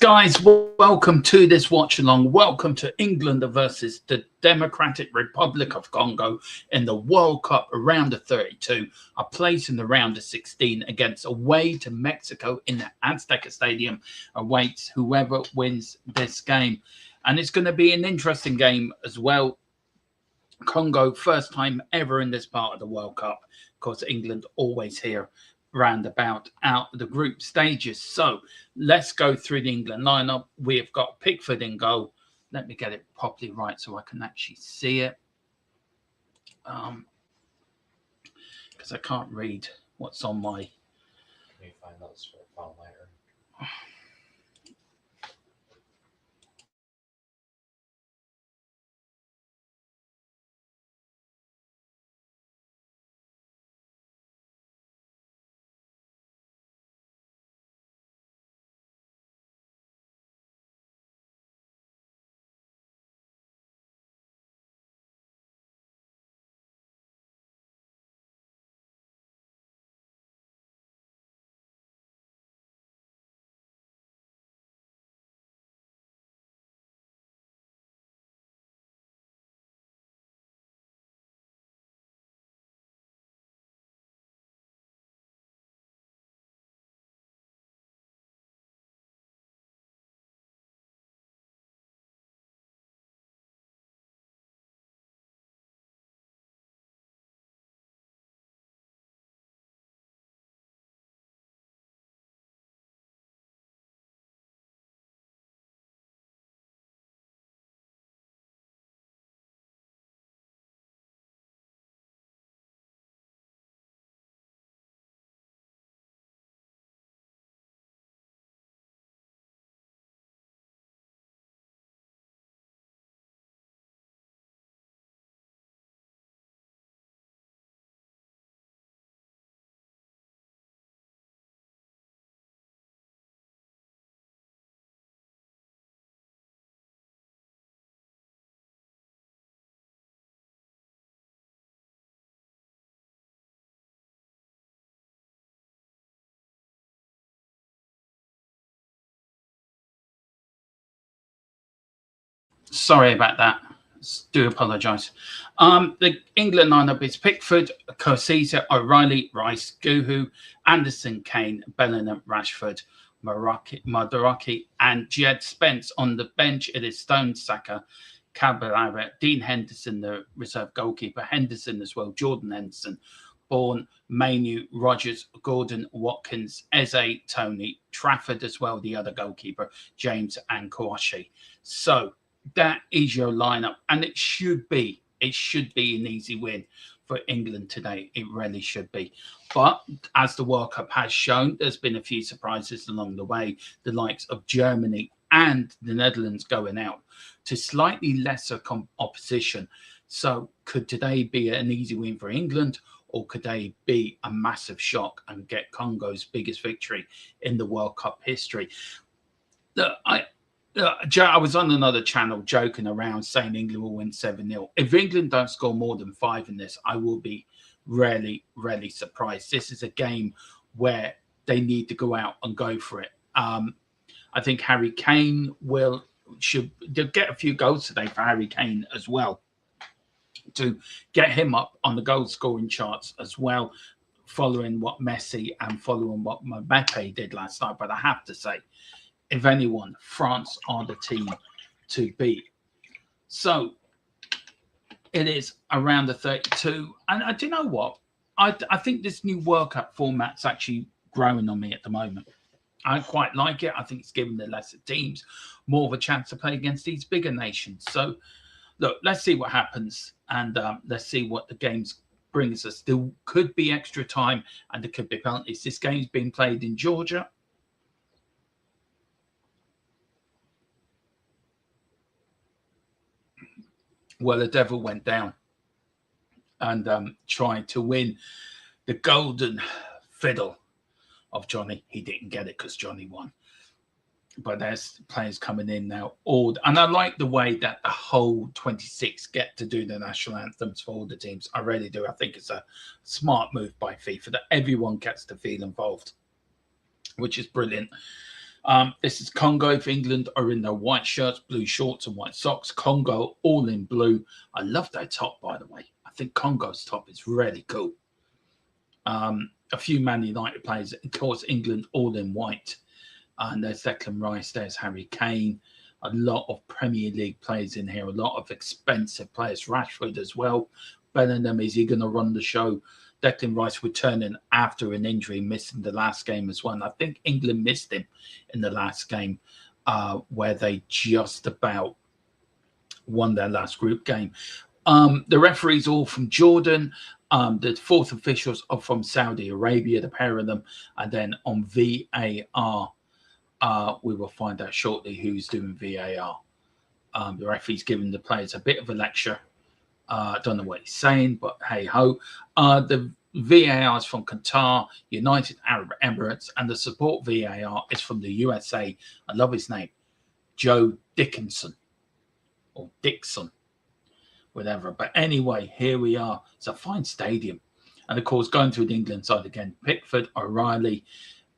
guys, welcome to this watch along. Welcome to England versus the Democratic Republic of Congo in the World Cup round of 32. A place in the round of 16 against away to Mexico in the Azteca Stadium awaits whoever wins this game. And it's going to be an interesting game as well. Congo, first time ever in this part of the World Cup. Of course, England always here roundabout out the group stages. So let's go through the England lineup. We've got Pickford in goal. Let me get it properly right so I can actually see it. Because I can't read what's on my... Let me find those for a file later. Sorry about that. Do apologise. The England lineup is Pickford, Koscielny, O'Reilly, Rice, Guhu, Anderson, Kane, Bellingham, Rashford, Madaraki, and Jed Spence. On the bench, it is Stone, Saka, Caballero, Dean Henderson, the reserve goalkeeper, Henderson as well, Jordan Henderson, Bourne, Mainu, Rogers, Gordon, Watkins, Eze, Tony, Trafford as well, the other goalkeeper, James and Kouachi. So that is your lineup, and it should be an easy win for England today. It really should be. But as the World Cup has shown, there's been a few surprises along the way. The likes of Germany and the Netherlands going out to slightly lesser opposition. So could today be an easy win for England, or could they be a massive shock and get Congo's biggest victory in the World Cup history? I was on another channel joking around saying England will win 7-0. If England don't score more than 5 in this, I will be really, really surprised. This is a game where they need to go out and go for it. I think Harry Kane should get a few goals today for Harry Kane as well, to get him up on the goal scoring charts as well, following what Messi and following what Mbappe did last night. But I have to say, if anyone, France are the team to beat. So it is around the 32. And do you know what? I think this new World Cup format's actually growing on me at the moment. I quite like it. I think it's giving the lesser teams more of a chance to play against these bigger nations. So, look, let's see what happens, and let's see what the games brings us. There could be extra time, and there could be penalties. This game's being played in Georgia. Well, the devil went down and tried to win the golden fiddle of Johnny. He didn't get it because Johnny won. But there's players coming in now. And I like the way that the whole 26 get to do the national anthems for all the teams. I really do. I think it's a smart move by FIFA that everyone gets to feel involved, which is brilliant. This is Congo. For England are in their white shirts, blue shorts, and white socks. Congo all in blue. I love their top, by the way. I think Congo's top is really cool. A few Man United players, of course, England all in white. And there's Declan Rice, there's Harry Kane. A lot of Premier League players in here, a lot of expensive players. Rashford as well. Bellingham, is he going to run the show? Declan Rice returning after an injury, missing the last game as well. And I think England missed him in the last game where they just about won their last group game. The referees all from Jordan. The fourth officials are from Saudi Arabia, the pair of them. And then on VAR, we will find out shortly who's doing VAR. The referee's giving the players a bit of a lecture. I don't know what he's saying, but hey ho. The VAR is from Qatar, United Arab Emirates, and the support VAR is from the USA. I love his name, Joe Dickinson or Dixon, whatever. But anyway, here we are. It's a fine stadium. And of course, going through the England side again, Pickford, O'Reilly,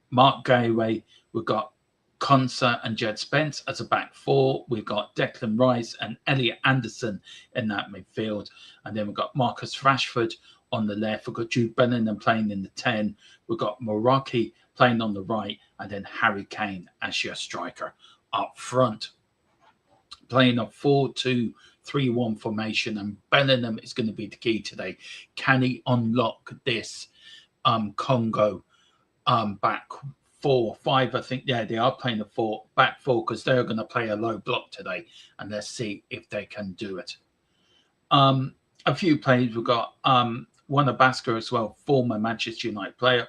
Mark Galloway. We've got Konsa and Jed Spence as a back four. We've got Declan Rice and Elliot Anderson in that midfield. And then we've got Marcus Rashford on the left. We've got Jude Bellingham playing in the 10. We've got Moraki playing on the right. And then Harry Kane as your striker up front. Playing a 4-2-3-1 formation. And Bellingham is going to be the key today. Can he unlock this Congo back 4-5, I think. Yeah, they are playing a back four because they're going to play a low block today, and let's see if they can do it. A few players we've got. Wanabaska as well, former Manchester United player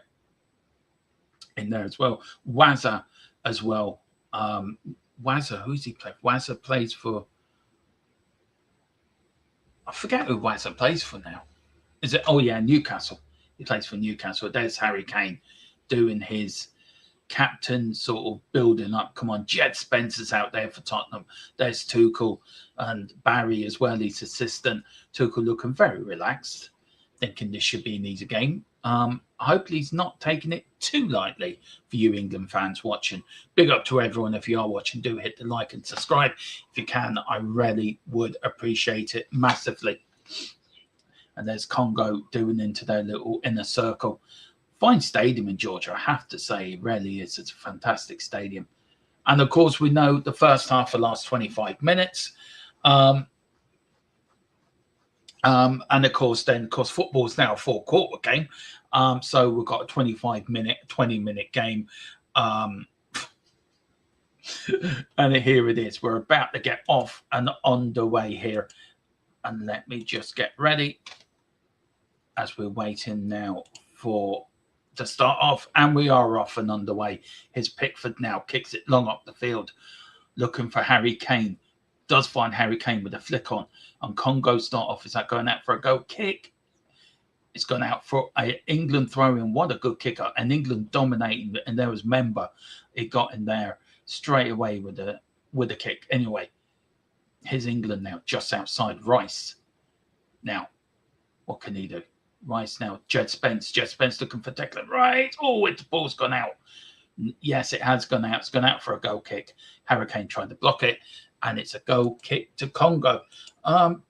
in there as well. Waza as well. Waza, who's he played? Waza plays for. I forget who Waza plays for now. Is it? Oh yeah, Newcastle. He plays for Newcastle. There's Harry Kane doing his captain sort of building up. Come on, Jed Spencer's out there for Tottenham. There's Tuchel and Barry as well, his assistant. Tuchel looking very relaxed, thinking this should be an easy game. Hopefully he's not taking it too lightly for you England fans watching. Big up to everyone. If you are watching, do hit the like and subscribe. If you can, I really would appreciate it massively. And there's Congo doing into their little inner circle. Fine stadium in Georgia, I have to say. It really is. It's a fantastic stadium. And, of course, we know the first half, the last 25 minutes. And, of course, football's now a four-quarter game. So we've got a 25-minute, 20-minute game. And here it is. We're about to get off and on the way here. And let me just get ready as we're waiting now to start off, and we are off and underway. His Pickford now kicks it long up the field, looking for Harry Kane. Does find Harry Kane with a flick on. And Congo start off. Is that going out for a goal kick? It's gone out for England throwing. What a good kicker. And England dominating. And there was Member. It got in there straight away with a kick. Anyway, here's England now just outside Rice. Now, what can he do? Rice now, Jed Spence looking for Declan Rice. Oh, the ball's gone out. Yes, it has gone out. It's gone out for a goal kick. Harry Kane trying to block it, and it's a goal kick to Congo.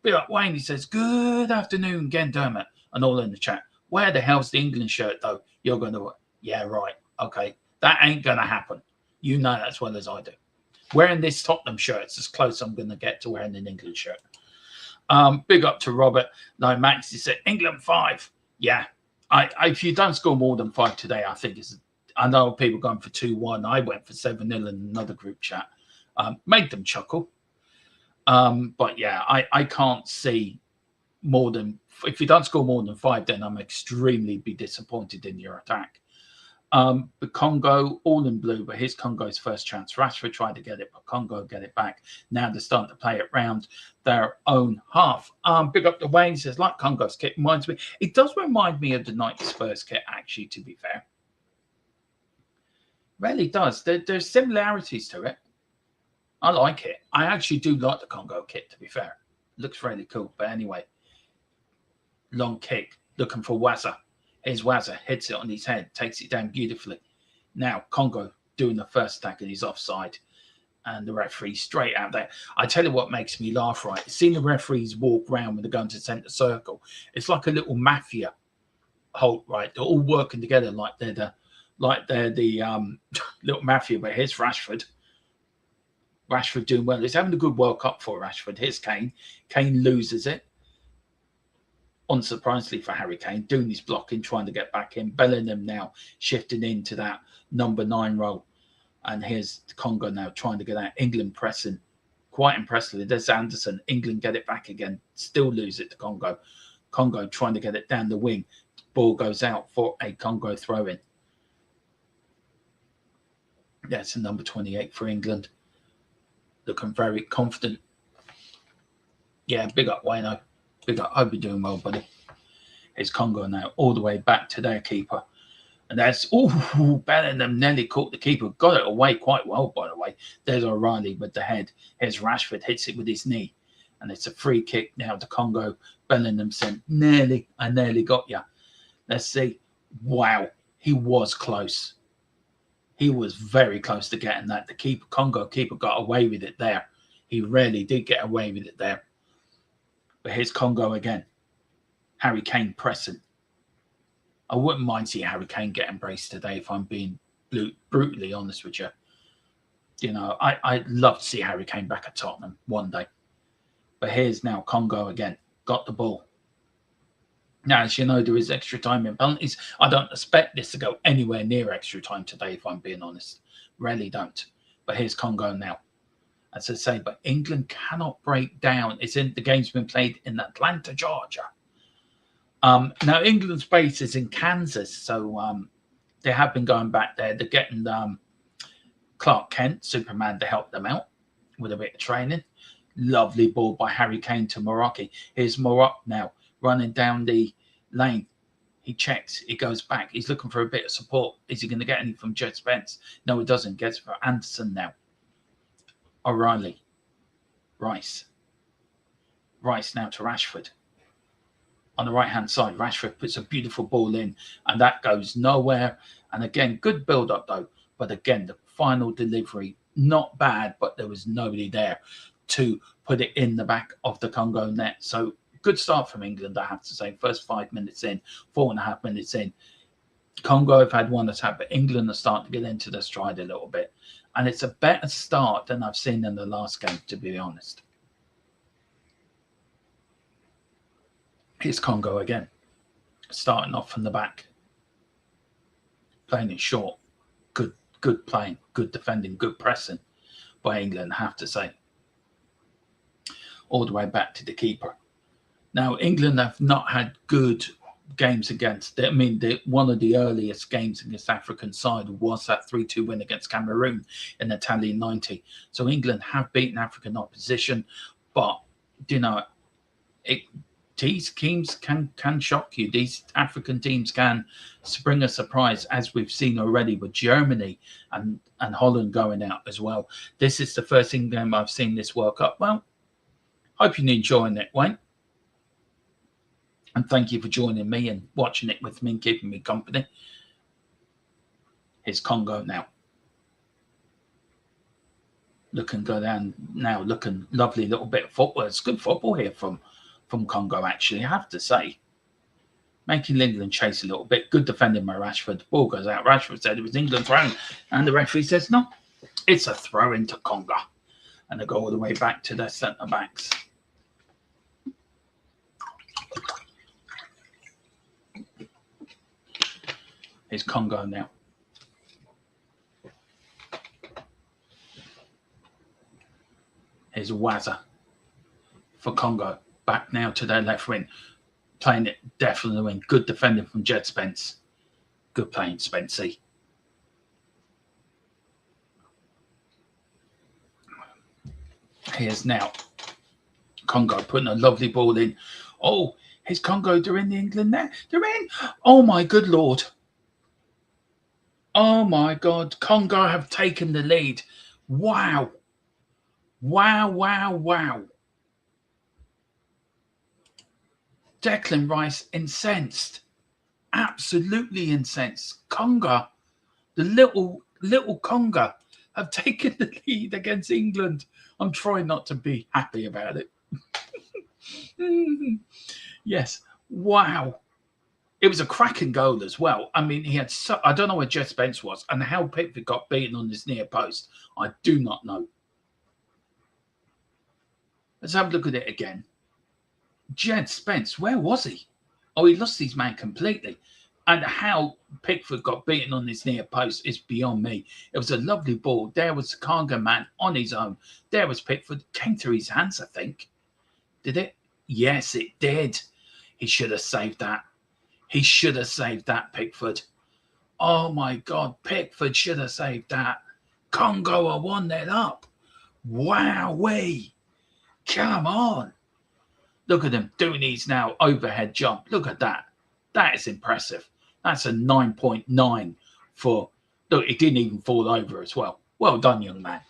Bill Wayne, he says, good afternoon, Gendermot, and all in the chat. Where the hell's the England shirt, though? You're going to, yeah, right. Okay, that ain't going to happen. You know that as well as I do. Wearing this Tottenham shirt, it's as close I'm going to get to wearing an England shirt. Big up to Robert. No, Max, he said, England 5. Yeah. If you don't score more than 5 today, I think I know people going for 2-1. I went for 7-0 in another group chat. Made them chuckle. But yeah, I can't see more than, if you don't score more than 5, then I'm extremely be disappointed in your attack. But Congo, all in blue, but here's Congo's first chance. Rashford tried to get it, but Congo get it back. Now they're starting to play it round their own half. Big up the Wayne, says, like Congo's kit reminds me. It does remind me of the 90s first kit, actually, to be fair. Really does. There's similarities to it. I like it. I actually do like the Congo kit, to be fair. Looks really cool. But anyway, long kick, looking for Waza. Here's Waza, hits it on his head, takes it down beautifully. Now, Congo doing the first stack and he's offside. And the referee straight out there. I tell you what makes me laugh, right? Seeing the referees walk around when they're going to centre circle, it's like a little mafia halt, right? They're all working together like they're the little mafia. But here's Rashford. Rashford doing well. He's having a good World Cup for Rashford. Here's Kane. Kane loses it. Unsurprisingly for Harry Kane, doing his blocking, trying to get back in. Bellingham now shifting into that number 9 role. And here's Congo now trying to get out. England pressing quite impressively. There's Anderson. England get it back again. Still lose it to Congo. Congo trying to get it down the wing. Ball goes out for a Congo throw-in. That's a number 28 for England. Looking very confident. Yeah, big up, Wayno. Big up. Hope you're doing well, buddy. It's Congo now, all the way back to their keeper. And that's, Bellingham nearly caught the keeper. Got it away quite well, by the way. There's O'Reilly with the head. Here's Rashford, hits it with his knee. And it's a free kick now to Congo. Bellingham said, I nearly got you. Let's see. Wow, he was close. He was very close to getting that. The Congo keeper got away with it there. He really did get away with it there. But here's Congo again. Harry Kane pressing. I wouldn't mind seeing Harry Kane get embraced today, if I'm being brutally honest with you. You know, I'd love to see Harry Kane back at Tottenham one day. But here's now Congo again. Got the ball. Now, as you know, there is extra time in penalties. I don't expect this to go anywhere near extra time today, if I'm being honest. Really don't. But here's Congo now. As I say, but England cannot break down. The game's been played in Atlanta, Georgia. Now, England's base is in Kansas, so they have been going back there. They're getting Clark Kent, Superman, to help them out with a bit of training. Lovely ball by Harry Kane to Morocco. Here's Morocco now running down the lane. He checks. He goes back. He's looking for a bit of support. Is he going to get any from Jet Spence? No, he doesn't. Gets for Anderson now. O'Reilly. Rice now to Rashford. On the right-hand side, Rashford puts a beautiful ball in, and that goes nowhere. And again, good build-up, though. But again, the final delivery, not bad, but there was nobody there to put it in the back of the Congo net. So good start from England, I have to say. First 5 minutes in, 4.5 minutes in. Congo have had one attack, but England are starting to get into their stride a little bit. And it's a better start than I've seen in the last game, to be honest. Here's Congo again, starting off from the back, playing it short. Good playing, good defending, good pressing by England, I have to say. All the way back to the keeper. Now, England have not had good games against. I mean, one of the earliest games against African side was that 3-2 win against Cameroon in the Italian 90. So England have beaten African opposition, but you know, these teams can shock you. These African teams can spring a surprise, as we've seen already with Germany and Holland going out as well. This is the first game I've seen this World Cup. Well, hope you're enjoying it, Wayne. And thank you for joining me and watching it with me and keeping me company. Here's Congo now. Looking go down now, looking lovely little bit of football. It's good football here from Congo, actually, I have to say. Making England chase a little bit. Good defending by Rashford. The ball goes out. Rashford said it was England throwing, and the referee says, no, it's a throw into Congo. And they go all the way back to their centre-backs. Here's Congo now. Here's Waza for Congo. Back now to their left wing. Playing it definitely win. Good defending from Jet Spence. Good playing, Spency. Here's now Congo putting a lovely ball in. Oh, here's Congo. They're in the England net. They're in. Oh, my good Lord. Oh, my God. Congo have taken the lead. Wow. Wow. Declan Rice incensed. Absolutely incensed. Congo, the little Little Congo have taken the lead against England. I'm trying not to be happy about it. Yes. Wow. It was a cracking goal as well. I mean, he had so, I don't know where Jed Spence was and how Pickford got beaten on his near post. I do not know. Let's have a look at it again. Jed Spence, where was he? Oh, he lost his man completely. And how Pickford got beaten on his near post is beyond me. It was a lovely ball. There was the Congo man on his own. There was Pickford. Came through his hands, I think. Did it? Yes, it did. He should have saved that. He should have saved that, Pickford. Oh, my God. Pickford should have saved that. Congo are 1-0 up. Wowee. Come on. Look at him doing his now overhead jump. Look at that. That is impressive. That's a 9.9 for... Look, it didn't even fall over as well. Well done, young man.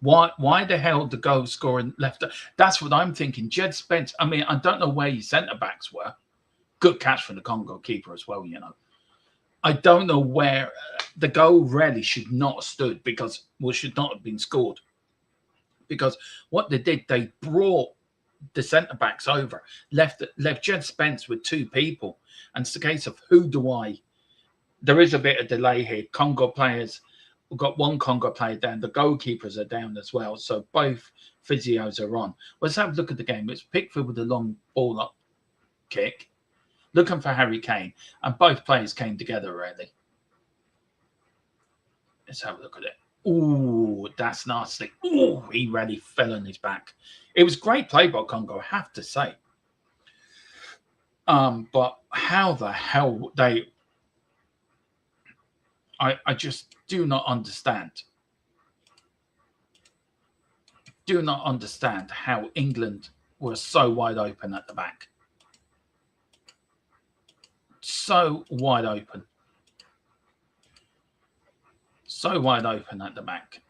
Why the hell the goal scoring left? That's what I'm thinking. Jed Spence, I mean, I don't know where his centre-backs were. Good catch from the Congo keeper as well, you know. I don't know where the goal really should not have stood because, well, should not have been scored. Because what they did, they brought the centre-backs over, left Jed Spence with two people. And it's the case of who do I... There is a bit of delay here. Congo players... We've got one Congo player down. The goalkeepers are down as well. So both physios are on. Let's have a look at the game. It's Pickford with a long ball up kick, looking for Harry Kane. And both players came together, really. Let's have a look at it. Ooh, that's nasty. Ooh, he really fell on his back. It was great play by Congo, I have to say. But how the hell they... I just do not understand. Do not understand how England were so wide open at the back. So wide open. So wide open at the back.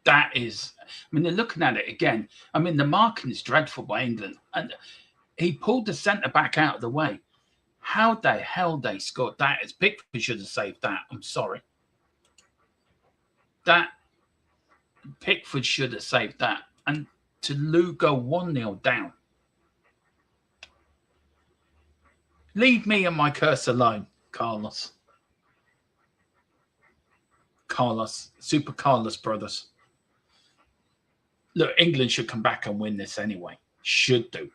That is, I mean, they're looking at it again. I mean, the marking is dreadful by England. And he pulled the centre-back out of the way. How the hell they scored that? Is Pickford should have saved that. I'm sorry. That Pickford should have saved that. And to go 1-0 down. Leave me and my curse alone, Carlos. Super Carlos brothers. Look, England should come back and win this anyway. Should do.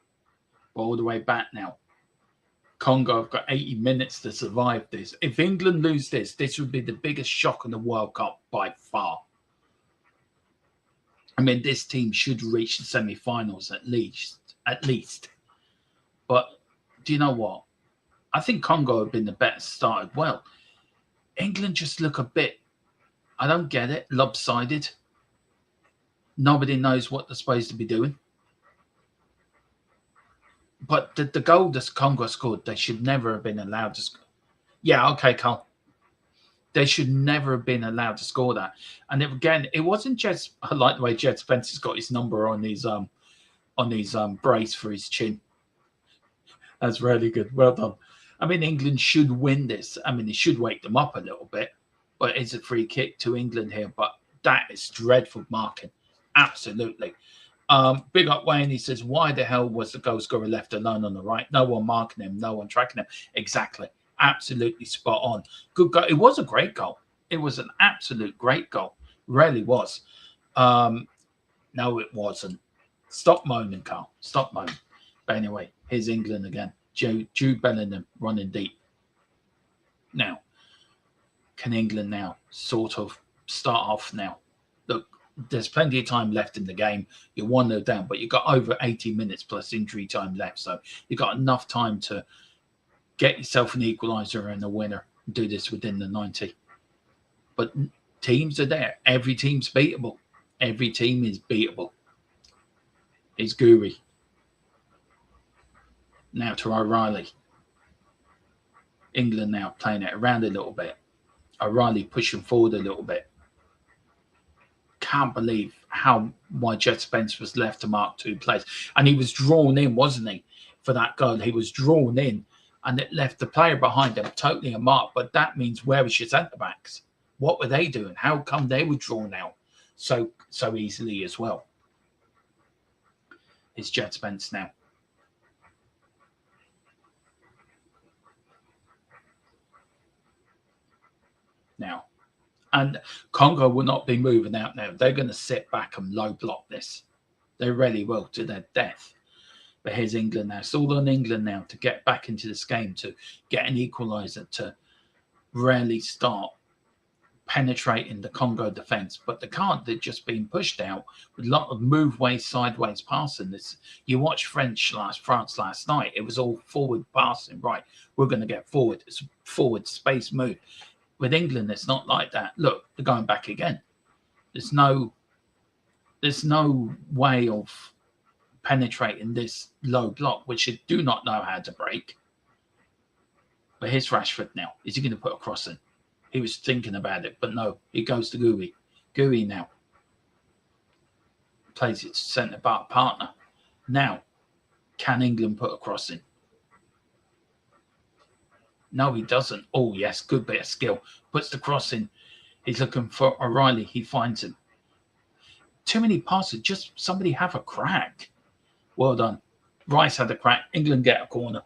But all the way back now. Congo have got 80 minutes to survive this. If England lose this, this would be the biggest shock in the World Cup by far. I mean, this team should reach the semi-finals at least. But do you know what? I think Congo have been the better started well. England just look a bit, I don't get it, lopsided. Nobody knows what they're supposed to be doing. But the goal that Congo scored, they should never have been allowed to score. Yeah, okay, Carl. They should never have been allowed to score that. And again, it wasn't just... I like the way Jed Spence has got his number on his brace for his chin. That's really good. Well done. I mean, England should win this. I mean, it should wake them up a little bit. But it's a free kick to England here. But that is dreadful marking. Absolutely. Big up Wayne. He says, why the hell was the goal scorer left alone on the right? No one marking him. No one tracking him. Exactly. Absolutely spot on. Good goal. It was a great goal. It was an absolute great goal. Really was. No, it wasn't. Stop moaning, Carl. Stop moaning. But anyway, here's England again. Jude Bellingham running deep. Now, can England now sort of start off now? Look, there's plenty of time left in the game. You're 1-0 down, but you've got over 80 minutes plus injury time left. So you've got enough time to get yourself an equaliser and a winner and do this within the 90. But teams are there. Every team's beatable. Every team is beatable. It's Guri. Now to O'Reilly. England now playing it around a little bit. O'Reilly pushing forward a little bit. Can't believe why Jet Spence was left to mark 2 plays. And he was drawn in, wasn't he, for that goal? He was drawn in, and it left the player behind him totally unmarked. But that means, where was your centre-backs? What were they doing? How come they were drawn out so easily as well? It's Jet Spence now. And Congo will not be moving out now. They're going to sit back and low block this. They really will, to their death. But here's England now. It's all on England now to get back into this game, to get an equaliser, to really start penetrating the Congo defence. But they can't. They're just being pushed out with a lot of move-ways, sideways passing. You watch France last night. It was all forward passing. Right, we're going to get forward. It's forward space move. With England, it's not like that. Look, they're going back again. There's no way of penetrating this low block, which you do not know how to break. But here's Rashford now. Is he going to put a cross in? He was thinking about it, but no. He goes to Gooey. Gooey now plays it to centre-back partner. Now, can England put a cross in? No, he doesn't. Oh, yes, good bit of skill. Puts the cross in. He's looking for O'Reilly. He finds him. Too many passes. Just somebody have a crack. Well done. Rice had a crack. England get a corner.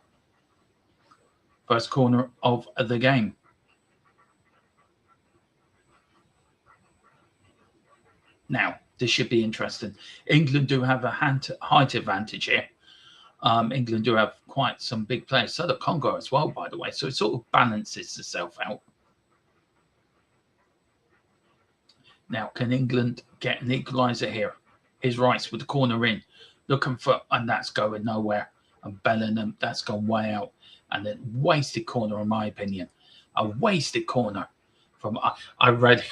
First corner of the game. Now, this should be interesting. England do have a height advantage here. England do have quite some big players. So do Congo as well, by the way. So it sort of balances itself out. Now, can England get an equaliser here? Here's Rice with the corner in. Looking for, and that's going nowhere. And Bellingham, that's gone way out. And then wasted corner, in my opinion. A wasted corner from, I read.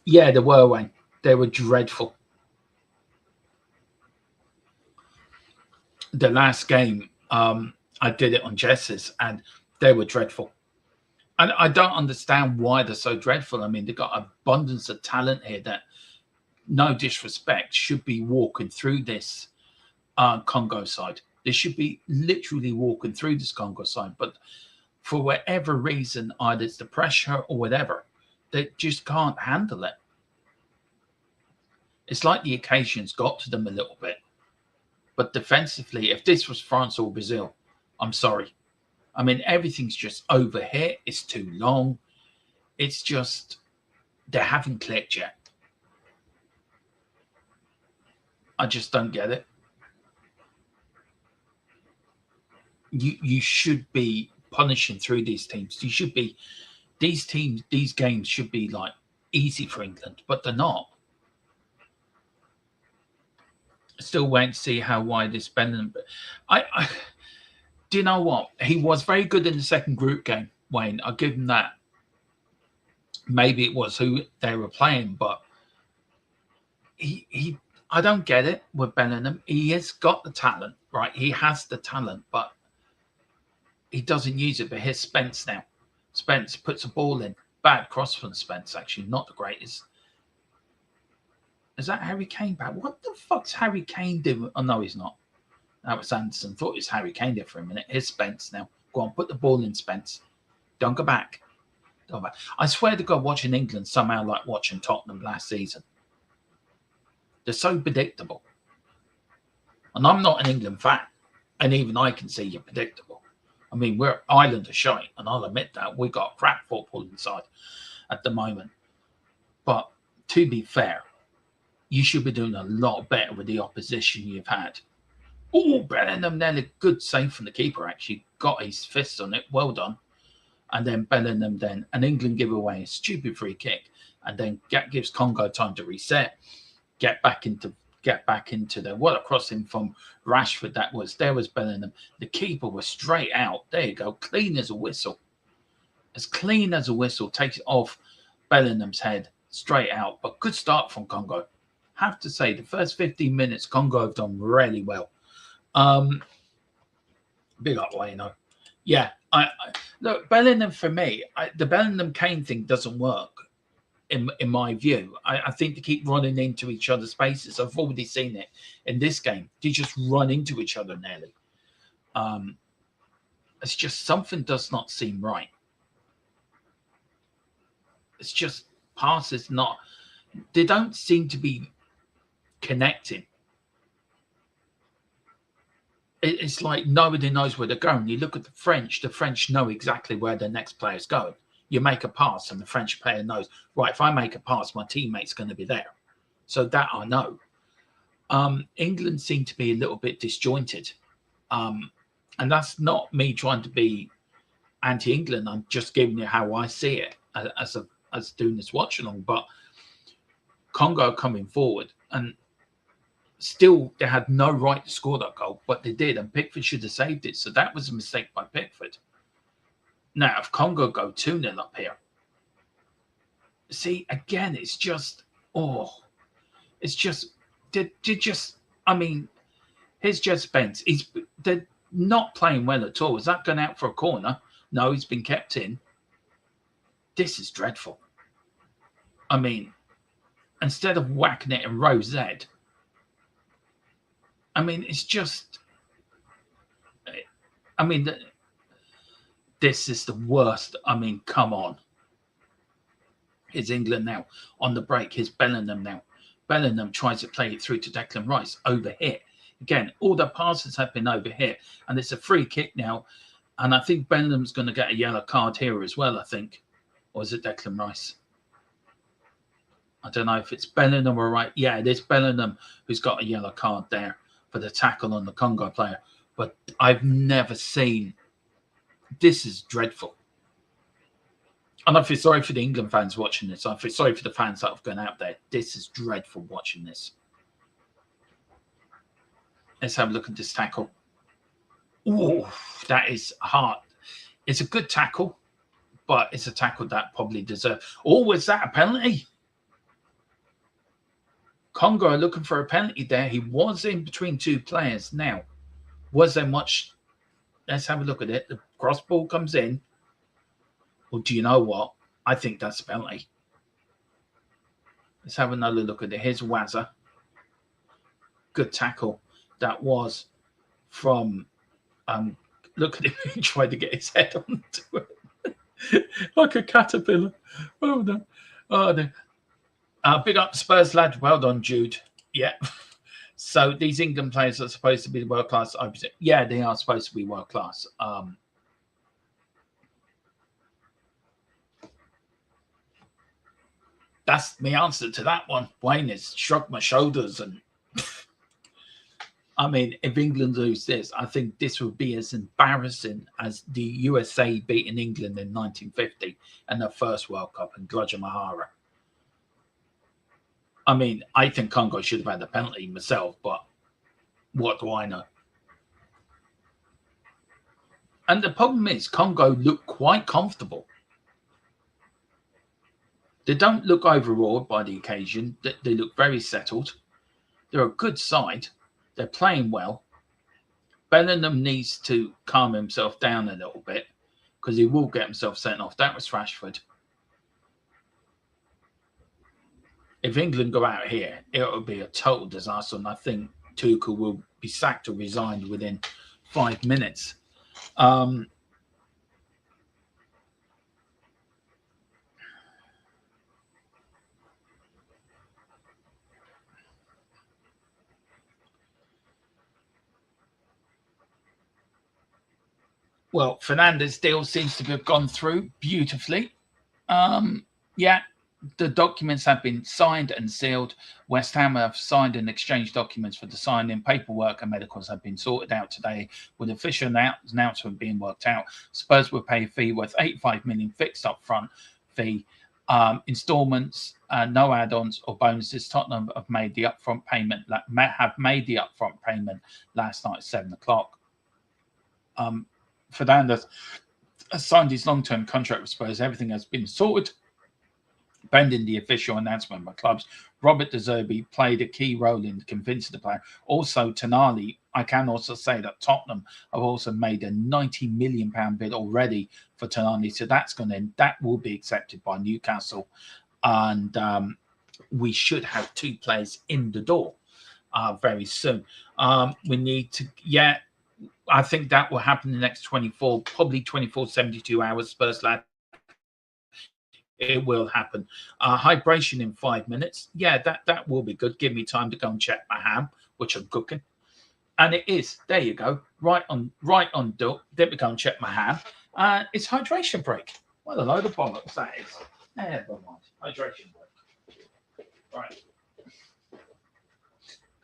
Yeah, they were, Wayne. They were dreadful. The last game, I did it on Jess's, and they were dreadful. And I don't understand why they're so dreadful. I mean, they've got abundance of talent here that, no disrespect, should be walking through this Congo side. They should be literally walking through this Congo side. But for whatever reason, either it's the pressure or whatever, they just can't handle it. It's like the occasion's got to them a little bit. But defensively, if this was France or Brazil, I'm sorry. I mean, everything's just over here. It's too long. It's just, they haven't clicked yet. I just don't get it. You should be punishing through these teams. These games should be like easy for England, but they're not. Still waiting to see how wide this Bellingham. I do you know what? He was very good in the second group game, Wayne. I'll give him that. Maybe it was who they were playing, but I don't get it with Bellingham. He has got the talent, right? He has the talent, but he doesn't use it. But here's Spence now. Spence puts a ball in. Bad cross from Spence, actually. Not the greatest. Is that Harry Kane back? What the fuck's Harry Kane doing? Oh, no, he's not. That was Anderson. Thought it was Harry Kane there for a minute. Here's Spence now. Go on, put the ball in, Spence. Don't go back. Don't go back. I swear to God, watching England somehow like watching Tottenham last season. They're so predictable. And I'm not an England fan. And even I can see you're predictable. I mean, we're Ireland are shite, and I'll admit that. We've got crap football inside at the moment. But to be fair, you should be doing a lot better with the opposition you've had. Oh, Bellingham then, a good save from the keeper, actually. Got his fist on it. Well done. And then Bellingham then, and England give away a stupid free kick. And then gives Congo time to reset. Get back into the, what a crossing from Rashford that was. There was Bellingham. The keeper was straight out. There you go. Clean as a whistle. As clean as a whistle. Takes it off Bellingham's head. Straight out. But good start from Congo. Have to say, the first 15 minutes, Congo have done really well. Big up, Wayno. Yeah, I look, Bellingham for me. The Bellingham Kane thing doesn't work in my view. I think they keep running into each other's spaces. I've already seen it in this game. They just run into each other nearly. It's just something does not seem right. It's just passes not. They don't seem to be connecting. It's like nobody knows where they're going. You look at the French know exactly where the next player's going. You make a pass and the French player knows, right, if I make a pass, my teammate's going to be there. So that I know. England seem to be a little bit disjointed. And that's not me trying to be anti-England. I'm just giving you how I see it as doing this watch along. But Congo coming forward, and still they had no right to score that goal, but they did, and Pickford should have saved it. So that was a mistake by Pickford. Now, if Congo go 2-0 up here, see, again, it's just, I mean, here's Jed Spence. They're not playing well at all. Is that going out for a corner? No, he's been kept in. This is dreadful. I mean, instead of whacking it in row Z, I mean, it's just, I mean, this is the worst. I mean, come on. Here's England now on the break. Here's Bellingham now. Bellingham tries to play it through to Declan Rice. Overhit. Again, all the passes have been overhit. And it's a free kick now. And I think Bellingham's going to get a yellow card here as well, I think. Or is it Declan Rice? I don't know if it's Bellingham or right. Yeah, it is Bellingham who's got a yellow card there for the tackle on the Congo player. But I've never seen... This is dreadful. And I feel sorry for the England fans watching this. I feel sorry for the fans that have gone out there. This is dreadful watching this. Let's have a look at this tackle. Oh, that is hard. It's a good tackle, but it's a tackle that probably deserves. Oh, was that a penalty? Congo are looking for a penalty there. He was in between two players. Now, was there much? Let's have a look at it. The cross ball comes in. Well, do you know what? I think that's a penalty. Let's have another look at it. Here's Wazza. Good tackle. That was from, look at him. He tried to get his head onto it. Like a caterpillar. Oh, no. Oh, no. Big up Spurs, lad. Well done, Jude. Yeah. So these England players are supposed to be world class. Yeah, they are supposed to be world class. That's my answer to that one. Wayne has shrugged my shoulders. And I mean, if England lose this, I think this would be as embarrassing as the USA beating England in 1950 and their first World Cup in Guadalajara. I mean, I think Congo should have had the penalty myself, but what do I know? And the problem is Congo look quite comfortable. They don't look overawed by the occasion. They look very settled. They're a good side. They're playing well. Bellingham needs to calm himself down a little bit because he will get himself sent off. That was Rashford. If England go out here, it will be a total disaster. And I think Tuchel will be sacked or resigned within 5 minutes. Well, Fernandes' deal seems to have gone through beautifully. Yeah, the documents have been signed and sealed. West Ham have signed and exchanged documents for the signing. Paperwork and medicals have been sorted out today, with official announcement being worked out. Spurs will pay a fee worth 85 million fixed up front fee. Installments, no add-ons or bonuses. Tottenham have made the upfront payment. Last night at 7 o'clock. Fernandes has signed his long-term contract with Spurs. Everything has been sorted. Pending the official announcement by clubs, Robert De Zerbi played a key role in convincing the player. Also, Tonali, I can also say that Tottenham have also made a £90 million bid already for Tonali, so that will be accepted by Newcastle, and we should have 2 players in the door very soon. We need to, I think that will happen in the next 24, 72 hours, Spurs lad. It will happen. Hydration in 5 minutes. Yeah, that will be good. Give me time to go and check my ham, which I'm cooking. And it is. There you go. Right on do. Let me go and check my ham. It's hydration break. What a load of bollocks that is. Never mind. Hydration break. Right.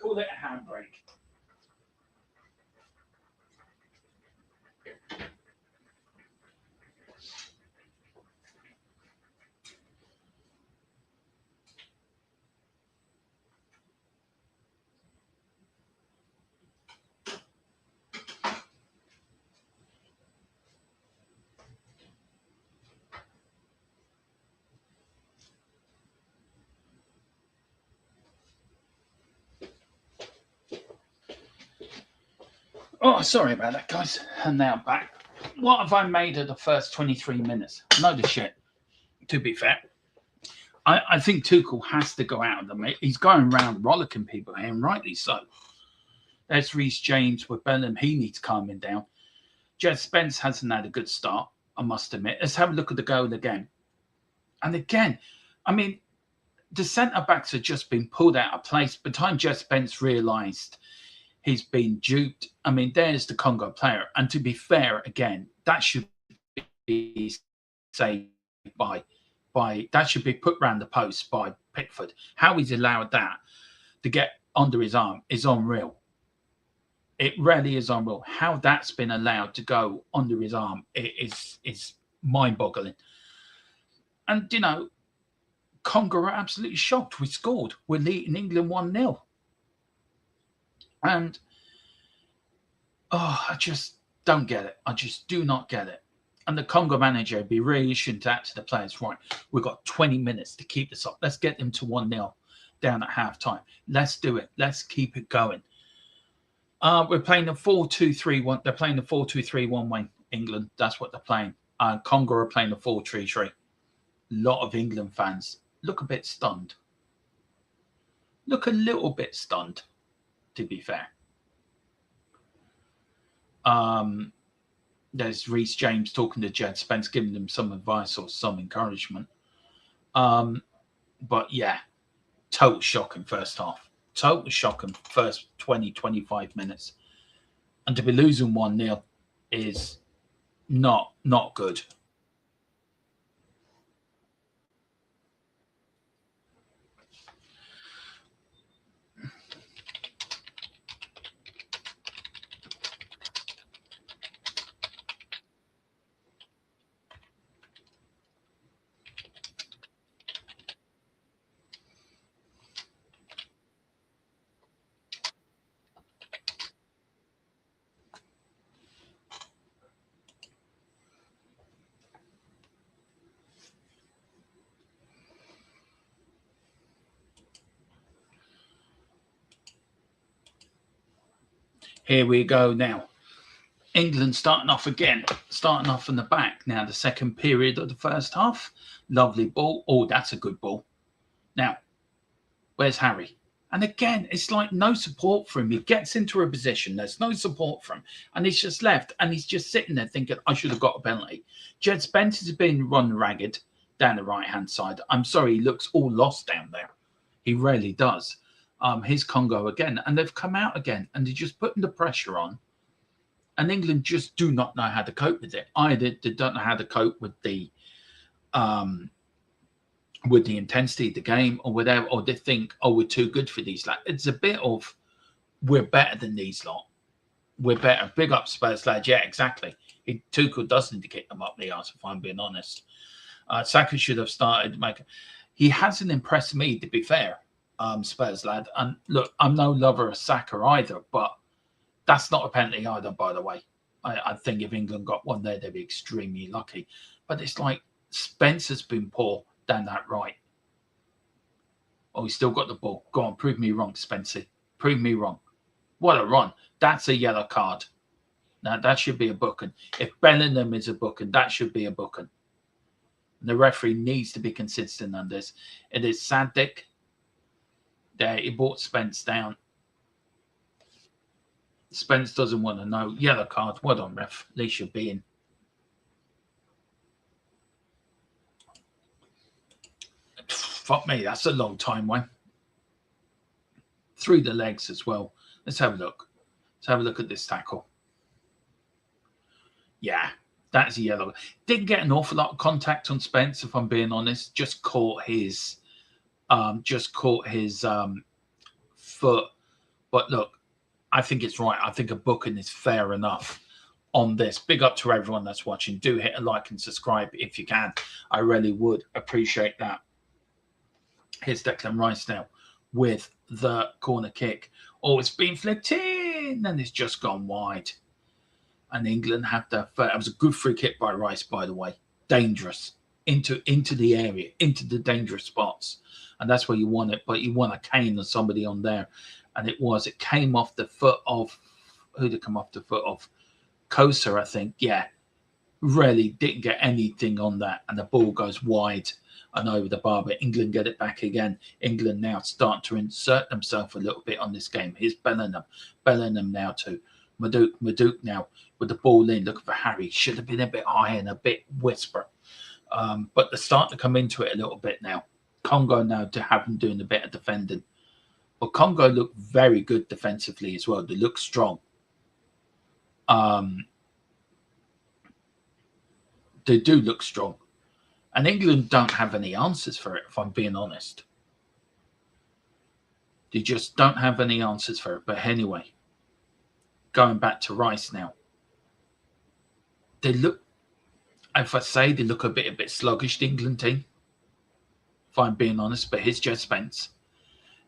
Call it a ham break. Oh, sorry about that, guys. And now back. What have I made of the first 23 minutes? Load of shit, to be fair. I think Tuchel has to go out of them. He's going around rollicking people here, and rightly so. There's Reece James with Bellingham. He needs calming down. Jed Spence hasn't had a good start, I must admit. Let's have a look at the goal again. And again, I mean, the centre-backs have just been pulled out of place. By the time Jed Spence realised he's been duped, I mean, there's the Congo player. And to be fair, again, that should be saved by that should be put round the post by Pickford. How he's allowed that to get under his arm is unreal. It really is unreal. How that's been allowed to go under his arm is mind-boggling. And, you know, Congo are absolutely shocked. We scored. We're leading England 1-0. And, I just don't get it. I just do not get it. And the Congo manager would be reissuing that to the players. Right, we've got 20 minutes to keep this up. Let's get them to 1-0 down at half-time. Let's do it. Let's keep it going. We're playing the 4-2-3-1. They're playing the 4-2-3-1 way, England. That's what they're playing. Congo are playing the 4-3-3. A lot of England fans look a bit stunned. Look a little bit stunned, to be fair. There's Reece James talking to Jed Spence, giving them some advice or some encouragement. But yeah, total shocking first half. Total shocking first 20, 25 minutes. And to be losing 1-0 is not good. Here we go now. England starting off again, starting off in the back. Now, the second period of the first half. Lovely ball. Oh, that's a good ball. Now, where's Harry? And again, it's like no support for him. He gets into a position. There's no support for him. And he's just left. And he's just sitting there thinking, I should have got a penalty. Jed Spence has been run ragged down the right-hand side. I'm sorry, he looks all lost down there. He really does. His Congo again. And they've come out again. And they're just putting the pressure on. And England just do not know how to cope with it. Either they don't know how to cope with the intensity of the game or whatever, or they think, oh, we're too good for these lads. It's a bit of, we're better than these lot. We're better. Big up Spurs lads. Yeah, exactly. Tuchel does need to kick them up the arse, if I'm being honest. Saka should have started. He hasn't impressed me, to be fair, Spurs lad. And look, I'm no lover of Saka either, but that's not a penalty either, by the way. I think if England got one there, they'd be extremely lucky. But it's like Spencer's been poor down that right. Oh, he's still got the ball. Go on, prove me wrong, Spencer. Prove me wrong. What a run. That's a yellow card. Now, that should be a booking. If Bellingham is a booking, that should be a booking. The referee needs to be consistent on this. It is Sadik. There, he brought Spence down. Spence doesn't want to know. Yellow card. Well done, ref. At least you're being. Fuck me, that's a long time, Wayne. Through the legs as well. Let's have a look. Let's have a look at this tackle. Yeah, that's a yellow. Didn't get an awful lot of contact on Spence, if I'm being honest. Just caught his foot. But look, I think it's right. I think a booking is fair enough on this. Big up to everyone that's watching. Do hit a like and subscribe if you can. I really would appreciate that. Here's Declan Rice now with the corner kick. Oh, it's been flicked in and it's just gone wide. And England have to. It was a good free kick by Rice, by the way. Dangerous into the area, into the dangerous spots, and that's where you want it. But you want a Kane or somebody on there, and it came off the foot of who did it come off the foot of? Kosa, I think. Yeah, really didn't get anything on that, and the ball goes wide and over the bar. But England get it back again. England now start to insert themselves a little bit on this game. Here's Bellingham. Bellingham now to Maduke now with the ball in, looking for Harry. Should have been a bit high and a bit whisper. But they're starting to come into it a little bit now. Congo now to have them doing a bit of defending. But Congo look very good defensively as well. They look strong. They do look strong. And England don't have any answers for it, if I'm being honest. They just don't have any answers for it. But anyway, going back to Rice now. They look, if I say they look a bit sluggish, the England team, if I'm being honest. But here's Jed Spence.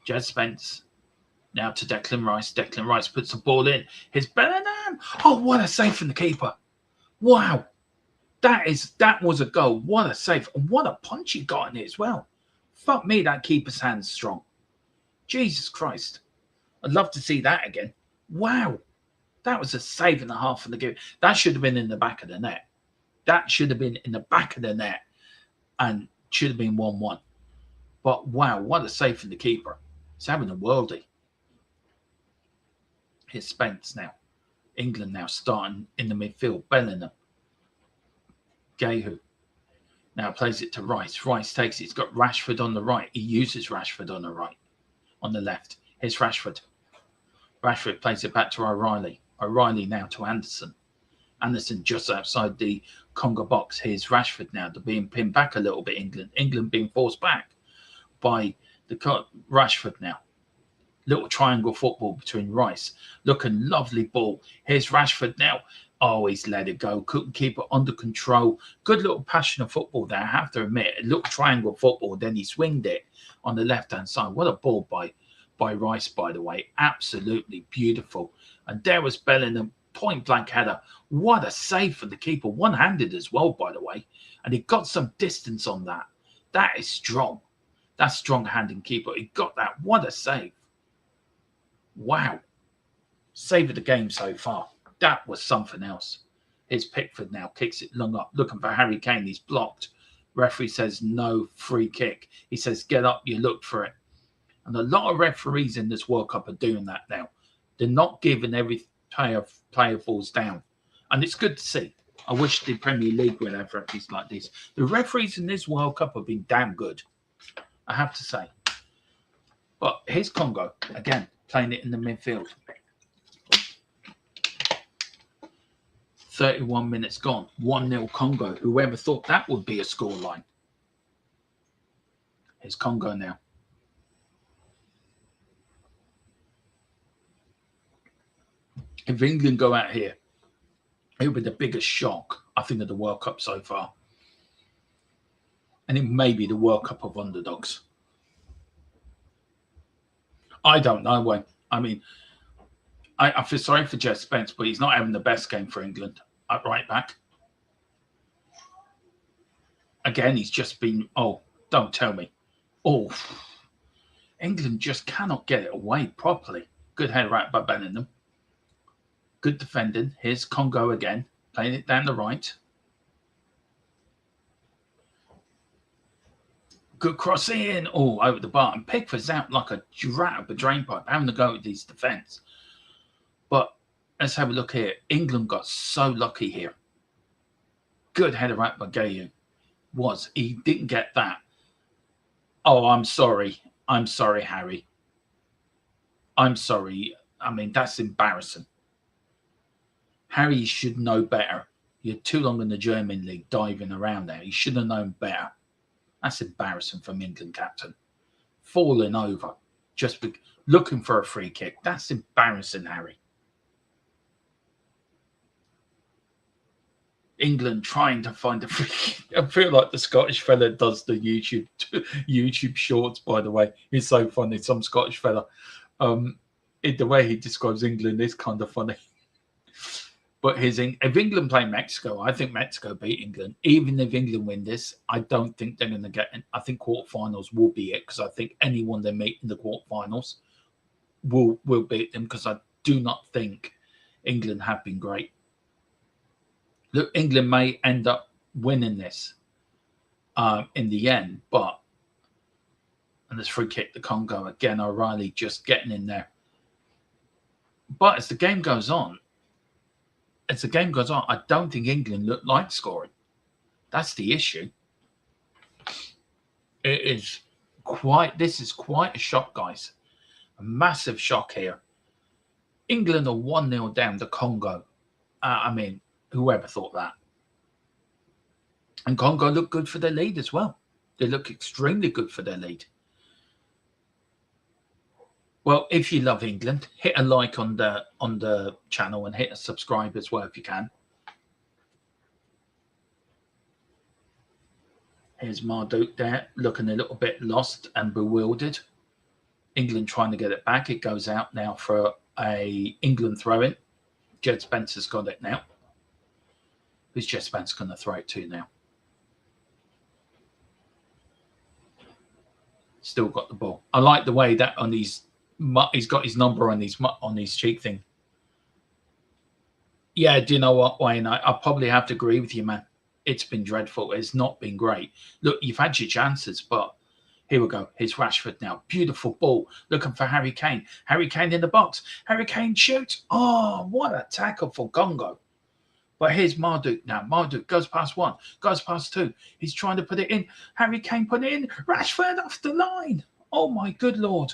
Jed Spence now to Declan Rice. Declan Rice puts the ball in. Here's Bellingham. Oh, what a save from the keeper. Wow. That was a goal. What a save. And what a punch he got in it as well. Fuck me, that keeper's hand's strong. Jesus Christ. I'd love to see that again. Wow. That was a save and a half from the game. That should have been in the back of the net. That should have been in the back of the net and should have been 1-1. But wow, what a save from the keeper. He's having a worldie. Here's Spence now. England now starting in the midfield. Bellingham. Gehu now plays it to Rice. Rice takes it. He's got Rashford on the right. He uses Rashford on the right. On the left. Here's Rashford. Rashford plays it back to O'Reilly. O'Reilly now to Anderson. Anderson just outside the Congo box. Here's Rashford now. They're being pinned back a little bit, England. England being forced back by the Rashford now. Little triangle football between Rice. Looking lovely ball. Here's Rashford now. Oh, he's let it go. Couldn't keep it under control. Good little passion of football there, I have to admit. A little triangle football. Then he swinged it on the left-hand side. What a ball by Rice, by the way. Absolutely beautiful. And there was Bellingham, point-blank header. What a save for the keeper. One-handed as well, by the way. And he got some distance on that. That is strong. That's strong-handing keeper. He got that. What a save. Wow. Save of the game so far. That was something else. Here's Pickford now. Kicks it long up. Looking for Harry Kane. He's blocked. Referee says no free kick. He says, get up. You looked for it. And a lot of referees in this World Cup are doing that now. They're not giving every player falls down. And it's good to see. I wish the Premier League would have referees like this. The referees in this World Cup have been damn good, I have to say. But here's Congo, again, playing it in the midfield. 31 minutes gone. 1-0 Congo. Whoever thought that would be a scoreline? Here's Congo now. If England go out here, it would be the biggest shock, I think, of the World Cup so far. And it may be the World Cup of underdogs. I don't know when. I mean, I feel sorry for Jed Spence, but he's not having the best game for England at right back. Again, he's just been, oh, don't tell me. Oh, England just cannot get it away properly. Good header right by Bellingham. Good defending. Here's Congo again, playing it down the right. Good cross in. Oh, over the bar. And Pickford's out like a rat up a drain pipe, having to go with his defence. But let's have a look here. England got so lucky here. Good header right by Gayu. He didn't get that. Oh, I'm sorry. I'm sorry, Harry. I'm sorry. I mean, that's embarrassing. Harry should know better. You're too long in the German league diving around there. He should have known better. That's embarrassing from England captain. Falling over, just looking for a free kick. That's embarrassing, Harry. England trying to find a free kick. I feel like the Scottish fella does the YouTube shorts, by the way. He's so funny, some Scottish fella. The way he describes England is kind of funny. But if England play Mexico, I think Mexico beat England. Even if England win this, I don't think they're going to get in. I think quarterfinals will be it, because I think anyone they meet in the quarterfinals will beat them, because I do not think England have been great. Look, England may end up winning this in the end, but and this free kick to Congo again. O'Reilly just getting in there. But as the game goes on, I don't think England look like scoring. That's the issue. This is quite a shock, guys. A massive shock here. England are 1-0 down to Congo. I mean, whoever thought that? And Congo look good for their lead as well. They look extremely good for their lead. Well, if you love England, hit a like on the channel and hit a subscribe as well if you can. Here's Marduk there, looking a little bit lost and bewildered. England trying to get it back. It goes out now for a England throw-in. Jed Spencer's got it now. Who's Jed Spencer going to throw it to now? Still got the ball. I like the way that on these... He's got his number on his cheek thing. Yeah, do you know what, Wayne? I probably have to agree with you, man. It's been dreadful. It's not been great. Look, you've had your chances, but here we go. Here's Rashford now. Beautiful ball. Looking for Harry Kane. Harry Kane in the box. Harry Kane shoots. Oh, what a tackle for Congo. But here's Marduk now. Marduk goes past one. Goes past two. He's trying to put it in. Harry Kane put it in. Rashford off the line. Oh, my good Lord.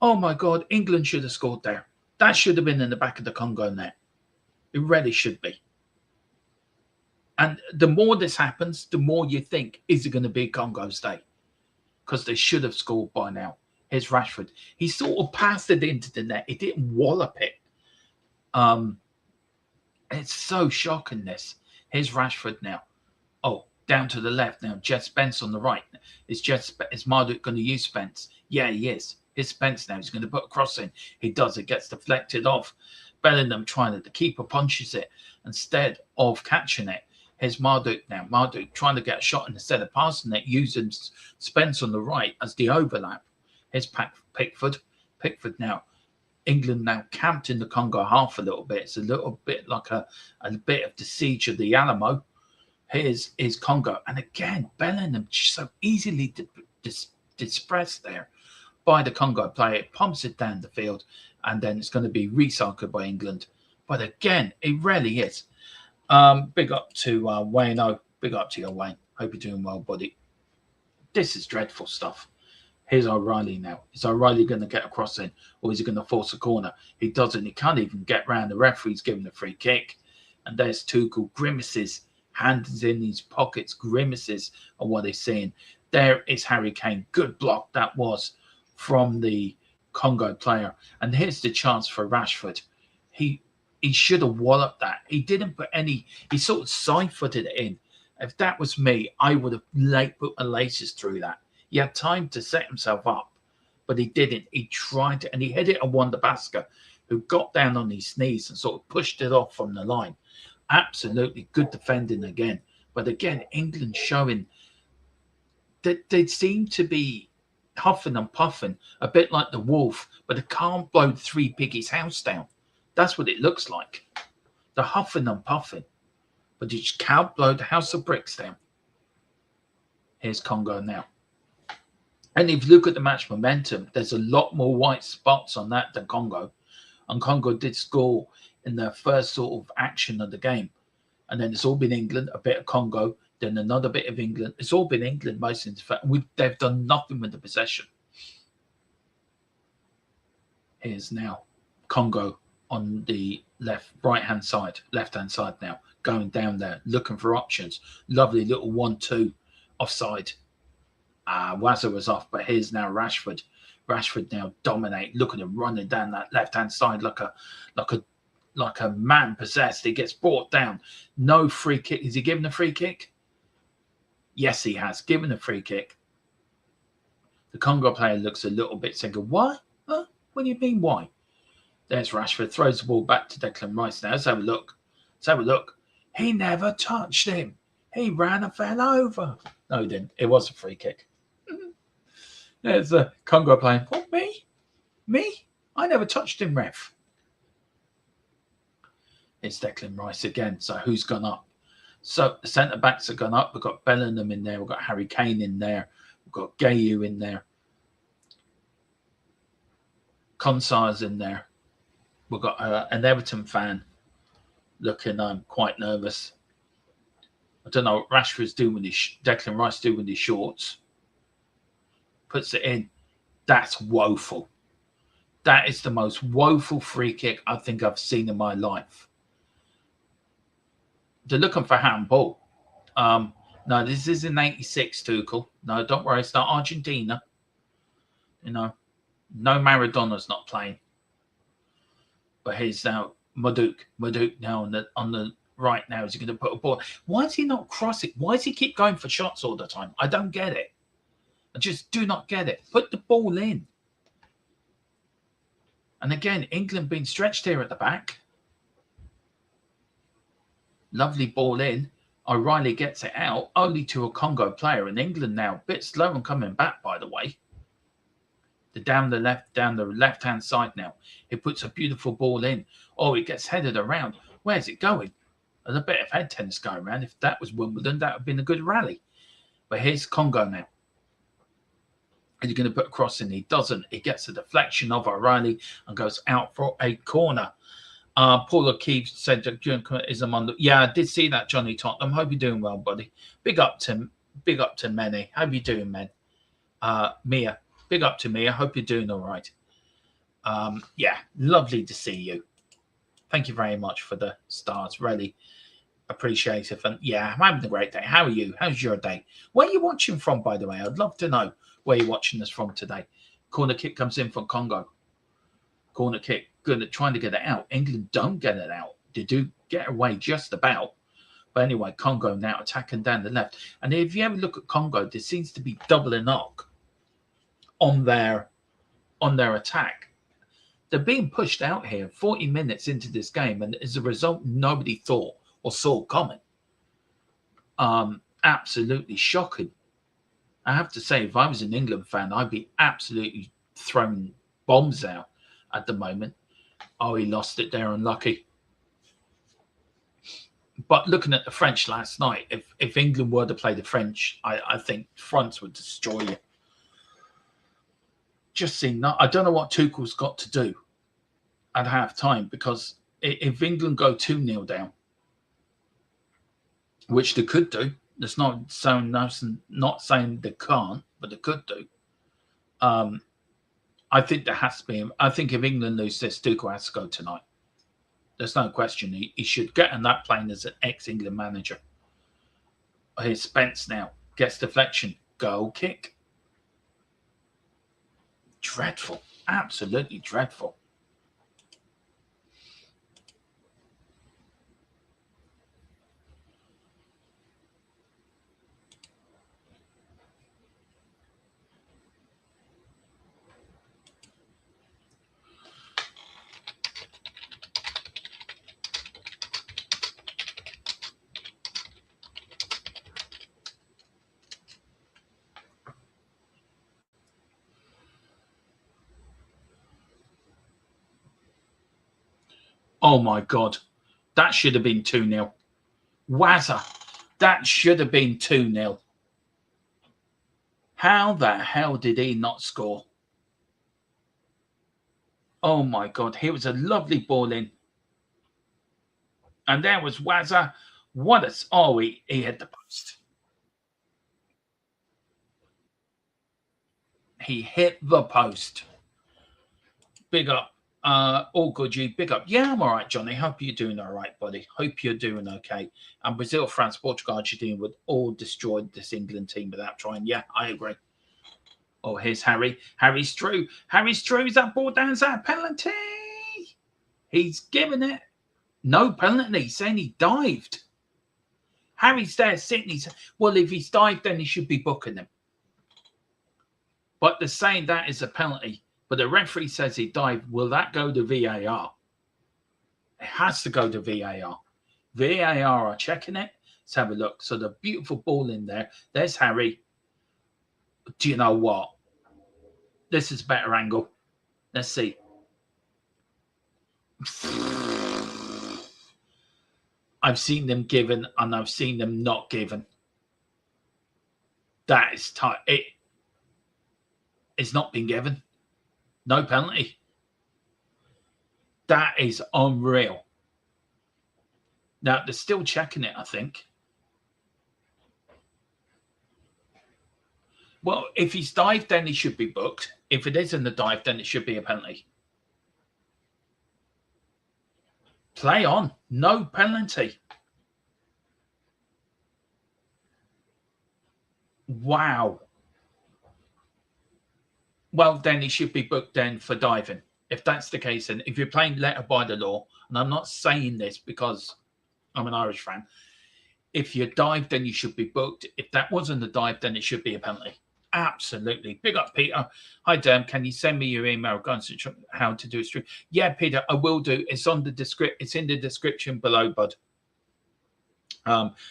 Oh, my God. England should have scored there. That should have been in the back of the Congo net. It really should be. And the more this happens, the more you think, is it going to be Congo's day? Because they should have scored by now. Here's Rashford. He sort of passed it into the net. He didn't wallop it. It's so shocking, this. Here's Rashford now. Oh, down to the left now. Jed Spence on the right. Is Marduk going to use Spence? Yeah, he is. Here's Spence now. He's going to put a cross in. He does. It gets deflected off. Bellingham trying to... The keeper punches it instead of catching it. Here's Marduk now. Marduk trying to get a shot, and instead of passing it, using Spence on the right as the overlap. Here's Pickford. Pickford now. England now camped in the Congo half a little bit. It's a little bit like a bit of the siege of the Alamo. Here's Congo. And again, Bellingham so easily dispersed there by the Congo player. It pumps it down the field, and then it's going to be recycled by England. But again, it really is. Big up to Wayne O. Big up to you, Wayne. Hope you're doing well, buddy. This is dreadful stuff. Here's O'Reilly now. Is O'Reilly going to get a cross in, or is he going to force a corner? He doesn't. He can't even get round the referee's giving a free kick. And there's Tuchel. Grimaces. Hands in his pockets. Grimaces are what he's saying. There is Harry Kane. Good block that was from the Congo player. And here's the chance for Rashford. He should have walloped that. He didn't put any... He sort of side-footed it in. If that was me, I would have put my laces through that. He had time to set himself up, but he didn't. He tried to, and he hit it at Wan-Bissaka, who got down on his knees and sort of pushed it off from the line. Absolutely good defending again. But again, England showing that they seem to be huffing and puffing, a bit like the wolf, but they can't blow Three Piggies' house down. That's what it looks like. They're huffing and puffing, but you can't blow the house of bricks down. Here's Congo now. And if you look at the match momentum, there's a lot more white spots on that than Congo. And Congo did score in their first sort of action of the game. And then it's all been England, a bit of Congo, then another bit of England. It's all been England most of the fact. They've done nothing with the possession. Here's now Congo on the left-hand side now, going down there, looking for options. Lovely little 1-2 offside. Wazza was off, but here's now Rashford. Rashford now dominate. Look at him running down that left-hand side like a man possessed. He gets brought down. No free kick. Is he given a free kick? Yes, he has given a free kick. The Congo player looks a little bit thinking, why? Huh? What do you mean, why? There's Rashford, throws the ball back to Declan Rice now. Let's have a look. Let's have a look. He never touched him. He ran and fell over. No, he didn't. It was a free kick. There's the Congo playing. What, me? Me? I never touched him, ref. It's Declan Rice again. So who's gone up? So the centre-backs have gone up. We've got Bellingham in there. We've got Harry Kane in there. We've got Gayu in there. Consar's in there. We've got an Everton fan looking quite nervous. I don't know what Rashford's doing with Declan Rice doing with his shorts. Puts it in. That's woeful. That is the most woeful free kick I think I've seen in my life. They're looking for handball. No, this isn't 86, Tuchel. No, don't worry. It's not Argentina. You know, no Maradona's not playing. But here's now Maduk. Maduk now on the right now. Is he going to put a ball? Why is he not crossing? Why does he keep going for shots all the time? I don't get it. I just do not get it. Put the ball in. And again, England being stretched here at the back. Lovely ball in. O'Reilly gets it out, only to a Congo player. And England now a bit slow and coming back, by the way. Down the left-hand side now. He puts a beautiful ball in. Oh, it gets headed around. Where's it going? There's a bit of head tennis going around. If that was Wimbledon, that would have been a good rally. But here's Congo now. And you're going to put a cross in. He doesn't. He gets a deflection of O'Reilly and goes out for a corner. Paul O'Keefe said that is among the. Yeah, I did see that, Johnny Tottenham. Hope you're doing well, buddy. Big up to Menny. How you doing, men? Mia. Big up to me. I hope you're doing all right. Yeah, lovely to see you. Thank you very much for the stars. Really appreciate it. And yeah, I'm having a great day. How are you? How's your day? Where are you watching from, by the way? I'd love to know where you're watching us from today. Corner kick comes in from Congo. Corner kick. Good at trying to get it out. England don't get it out. They do get away just about. But anyway, Congo now attacking down the left. And if you ever look at Congo, there seems to be doubling up on their attack. They're being pushed out here 40 minutes into this game, and as a result, nobody thought or saw coming. Absolutely shocking. I have to say, if I was an England fan, I'd be absolutely throwing bombs out at the moment. Oh, he lost it there, unlucky. But looking at the French last night, if England were to play the French, I think France would destroy you. Just seem not. I don't know what Tuchel's got to do at half time, because if England go 2-0 down, which they could do, it's not saying they can't, but they could do. I think there has to be. I think if England lose this, Tuchel has to go tonight. There's no question. He should get on that plane as an ex-England manager. Here's Spence now. Gets deflection. Goal kick. Dreadful. Absolutely dreadful. Oh my God. That should have been 2-0. Wazza. That should have been 2-0. How the hell did he not score? Oh my God. Here was a lovely ball in. And there was Wazza. What a... Oh, he hit the post. He hit the post. Big up. All good, you. Big up. Yeah, I'm all right, Johnny. Hope you're doing all right, buddy. Hope you're doing okay. And Brazil, France, Portugal, Argentina would all destroy this England team without trying. Yeah, I agree. Oh, here's Harry. Harry Strew. Harry Strew's that ball down. Is that a penalty? He's given it. No penalty. He's saying he dived. Harry's there sitting. He's, well, if he's dived, then he should be booking him. But they're saying that is a penalty. But the referee says he dived. Will that go to VAR? It has to go to VAR. VAR are checking it. Let's have a look. So the beautiful ball in there. There's Harry. Do you know what? This is a better angle. Let's see. I've seen them given and I've seen them not given. That is tight. It's not been given. No penalty. That is unreal. Now, they're still checking it, I think. Well, if he's dived, then he should be booked. If it isn't a dive, then it should be a penalty. Play on. No penalty. Wow. Well, then he should be booked then for diving. If that's the case, and if you're playing letter by the law, and I'm not saying this because I'm an Irish fan, if you dive, then you should be booked. If that wasn't a dive, then it should be a penalty. Absolutely. Big up, Peter. Hi, Dan. Can you send me your email regarding how to do a stream? Yeah, Peter, I will do. It's on the it's in the description below, bud.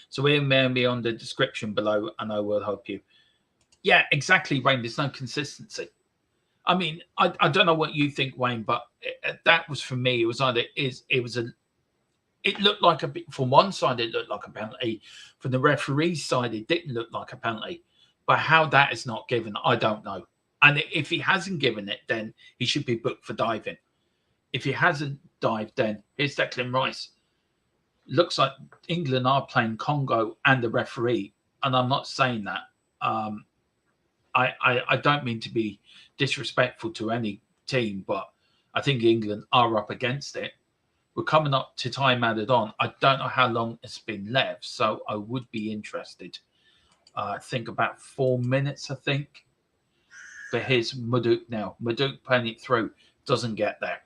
So email me on the description below, and I will help you. Yeah, exactly, Wayne. There's no consistency. I mean, I don't know what you think, Wayne, but that was for me. It was either it looked like a, from one side it looked like a penalty, from the referee's side it didn't look like a penalty. But how that is not given, I don't know. And if he hasn't given it, then he should be booked for diving. If he hasn't dived, then here's Declan Rice. Looks like England are playing Congo and the referee, and I'm not saying that. I don't mean to be disrespectful to any team, but I think England are up against it. We're coming up to time added on. I don't know how long it's been left, so I would be interested. I think about 4 minutes, I think. But here's Maduk now. Maduk playing it through. Doesn't get there.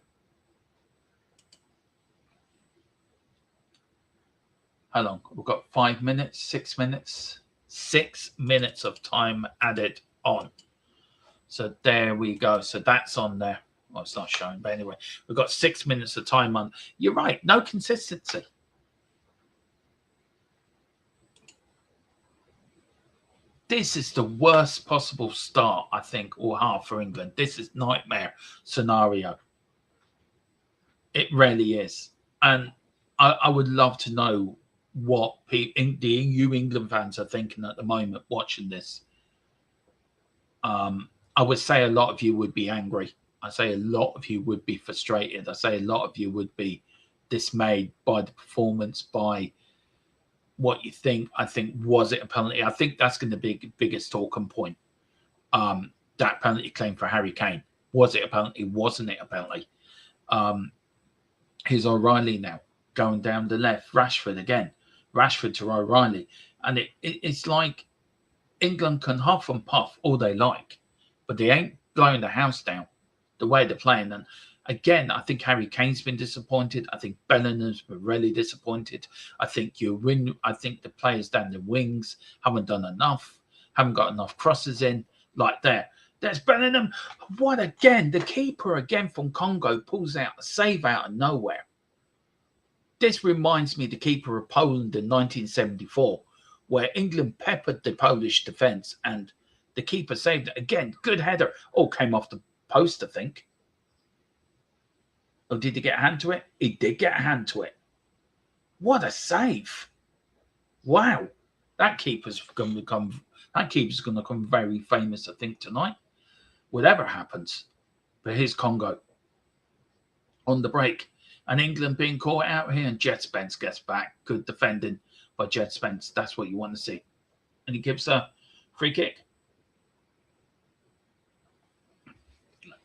How long? We've got 5 minutes, 6 minutes. 6 minutes of time added on. So there we go. So that's on there. Well, it's not showing, but anyway, we've got 6 minutes of time on. You're right. No consistency. This is the worst possible start, I think, or half for England. This is nightmare scenario. It really is. And I would love to know what the EU England fans are thinking at the moment watching this. I would say a lot of you would be angry. I say a lot of you would be frustrated. I say a lot of you would be dismayed by the performance, by what you think. I think, was it a penalty? I think that's going to be the biggest talking point. That penalty claim for Harry Kane. Was it a penalty? Wasn't it a penalty? Here's O'Reilly now going down the left. Rashford again. Rashford to O'Reilly. And it's like England can huff and puff all they like, but they ain't blowing the house down the way they're playing. And again, I think Harry Kane's been disappointed. I think Bellingham's been really disappointed. I think the players down the wings haven't done enough, haven't got enough crosses in like that. There's Bellingham. What again? The keeper again from Congo pulls out a save out of nowhere. This reminds me of the keeper of Poland in 1974, where England peppered the Polish defence and the keeper saved it. Again, good header. Oh, came off the post, I think. Or did he get a hand to it? He did get a hand to it. What a save. Wow. That keeper's going to become very famous, I think, tonight. Whatever happens. But here's Congo on the break. And England being caught out here, and Jet Spence gets back. Good defending by Jet Spence. That's what you want to see. And he gives a free kick.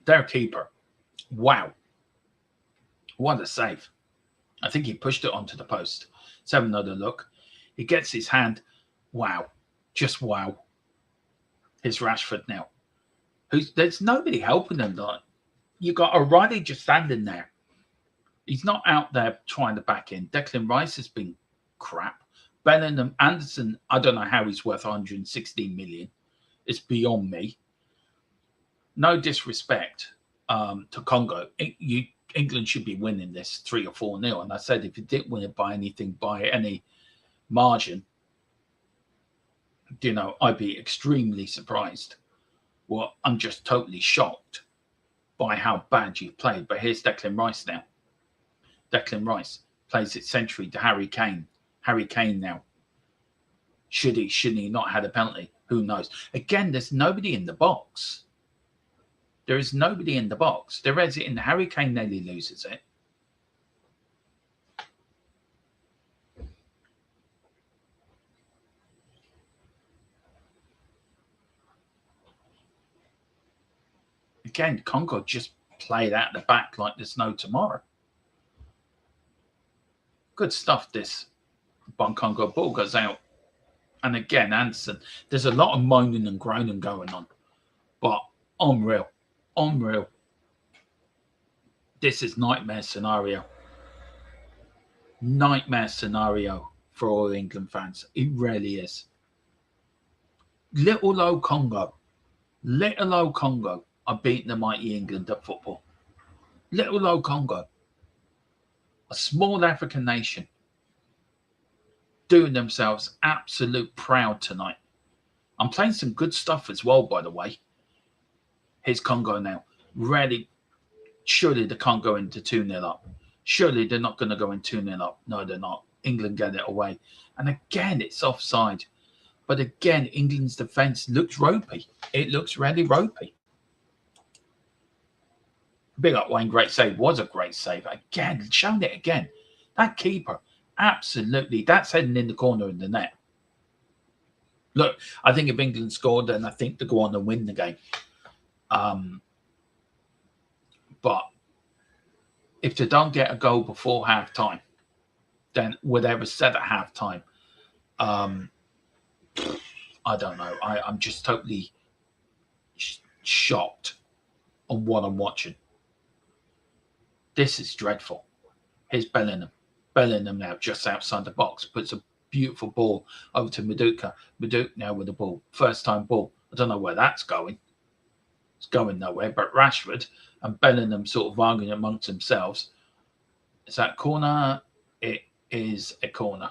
Their keeper. Wow. What a save. I think he pushed it onto the post. Let's have another look. He gets his hand. Wow. Just wow. Here's Rashford now. There's nobody helping him. You got O'Reilly just standing there. He's not out there trying to back in. Declan Rice has been crap. Bellingham, Anderson, I don't know how he's worth 116 million. It's beyond me. No disrespect to Congo. England should be winning this 3 or 4-0. And I said if you didn't win it by anything, by any margin, I'd be extremely surprised. Well, I'm just totally shocked by how bad you've played. But here's Declan Rice now. Declan Rice plays it centrally to Harry Kane. Harry Kane now. Shouldn't he not had a penalty? Who knows? Again, there's nobody in the box. There is nobody in the box. There is it in Harry Kane nearly loses it. Again, Congo just played out the back like there's no tomorrow. Good stuff, this. Bon Congo ball goes out. And again, Anderson. There's a lot of moaning and groaning going on. But unreal. Unreal. This is nightmare scenario. Nightmare scenario for all England fans. It really is. Little old Congo are beating the mighty England at football. Little old Congo. A small African nation. Doing themselves absolute proud tonight. I'm playing some good stuff as well, by the way. Here's Congo now. Really, surely they can't go into 2-0 up. Surely they're not going to go in 2-0 up. No, they're not. England get it away. And again, it's offside. But again, England's defence looks ropey. It looks really ropey. Big up Wayne, great save. Was a great save. Again, showing it again. That keeper, absolutely. That's heading in the corner of the net. Look, I think if England scored, then I think they go on and win the game. But if they don't get a goal before half-time, then whatever said at half-time, I don't know. I'm just totally shocked on what I'm watching. This is dreadful. Here's Bellingham. Bellingham now just outside the box. Puts a beautiful ball over to Maduka. Maduka now with the ball. First time ball. I don't know where that's going. It's going nowhere. But Rashford and Bellingham sort of arguing amongst themselves. Is that corner? It is a corner.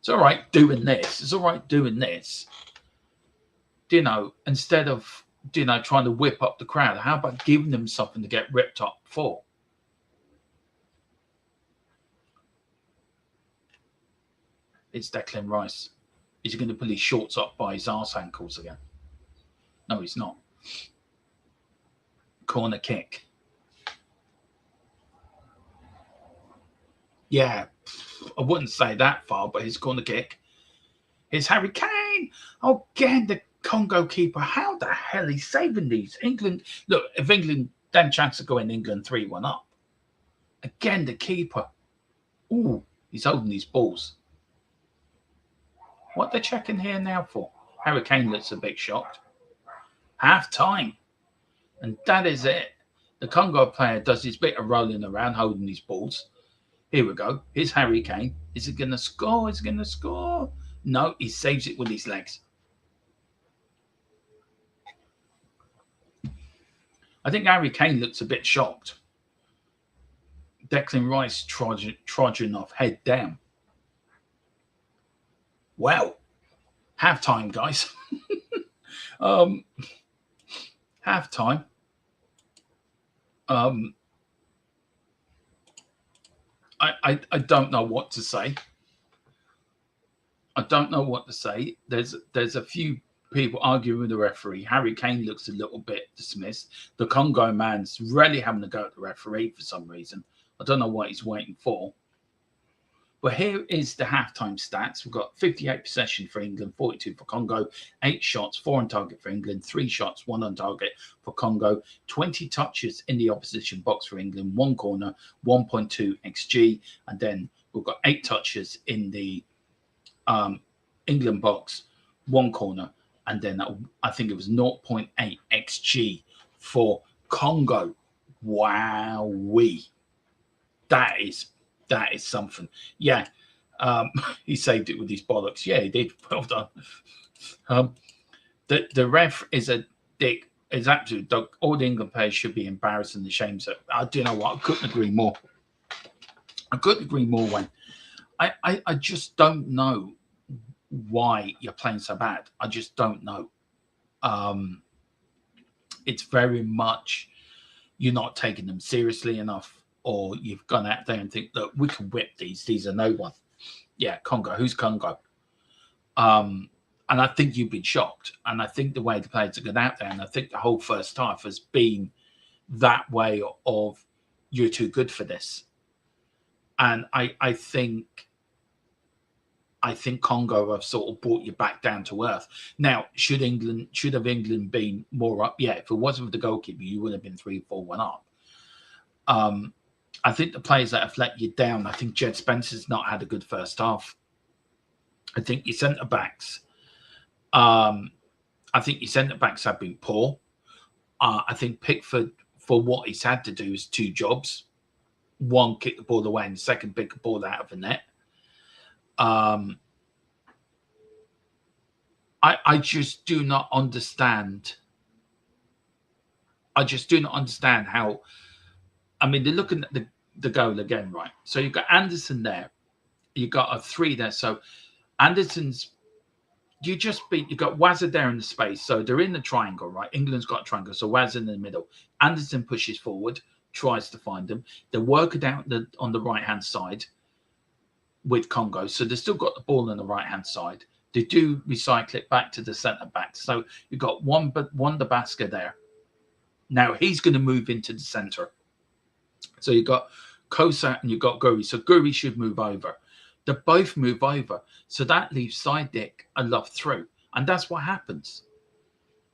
It's all right doing this. It's all right doing this. Instead of, trying to whip up the crowd, how about giving them something to get ripped up for? It's Declan Rice. Is he going to pull his shorts up by his arse ankles again? No, he's not. Corner kick. Yeah, I wouldn't say that far, but his corner kick. Here's Harry Kane. Oh, again, the Congo keeper. How the hell is he saving these? England, look, if England, then chance of going England 3-1 up. Again, the keeper. Ooh, he's holding these balls. What they're checking here now for? Harry Kane looks a bit shocked. Half time. And that is it. The Congo player does his bit of rolling around, holding these balls. Here we go. Here's Harry Kane. Is he going to score? Is he going to score? No, he saves it with his legs. I think Harry Kane looks a bit shocked. Declan Rice trudging off, head down. Well, half-time, guys. Half-time. I don't know what to say. I don't know what to say. There's a few people arguing with the referee. Harry Kane looks a little bit dismissed. The Congo man's really having to go at the referee for some reason. I don't know what he's waiting for. But here is the halftime stats. We've got 58 possession for England, 42 for Congo, 8 shots, 4 on target for England, 3 shots, 1 on target for Congo, 20 touches in the opposition box for England, 1 corner, 1.2 XG, and then we've got 8 touches in the England box, 1 corner, and then I think it was 0.8 XG for Congo. Wowee. That is something. Yeah. He saved it with his bollocks. Yeah, he did. Well done. The ref is a dick. Is absolute dog. All the England players should be embarrassed and ashamed. So I do you know what? I couldn't agree more. When I just don't know why you're playing so bad. I just don't know. It's very much you're not taking them seriously enough, or you've gone out there and think, look, we can whip these. These are no one. Yeah, Congo. Who's Congo? And I think you've been shocked. And I think the way the players have gone out there, and I think the whole first half has been that way of you're too good for this. And I think Congo have sort of brought you back down to earth. Now, should have England been more up? Yeah, if it wasn't for the goalkeeper, you would have been 3-4-1 up. I think the players that have let you down, I think Jed Spencer's not had a good first half. I think your centre-backs have been poor. I think Pickford, for what he's had to do, is 2 jobs. 1, kick the ball away, and the second, pick the ball out of the net. I just do not understand. How. I mean, they're looking at the goal again, right? So you've got Anderson there. You've got a 3 there. So Anderson's. You've got Wazza there in the space. So they're in the triangle, right? England's got a triangle. So Wazza in the middle. Anderson pushes forward, tries to find them. They work it out on the right-hand side with Congo. So they've still got the ball on the right-hand side. They do recycle it back to the centre-back. So you've got one Dabaska there. Now he's going to move into the centre. So you've got Kosa and you've got Guri. So Guri should move over. They both move over. So that leaves Sidic and Love through. And that's what happens.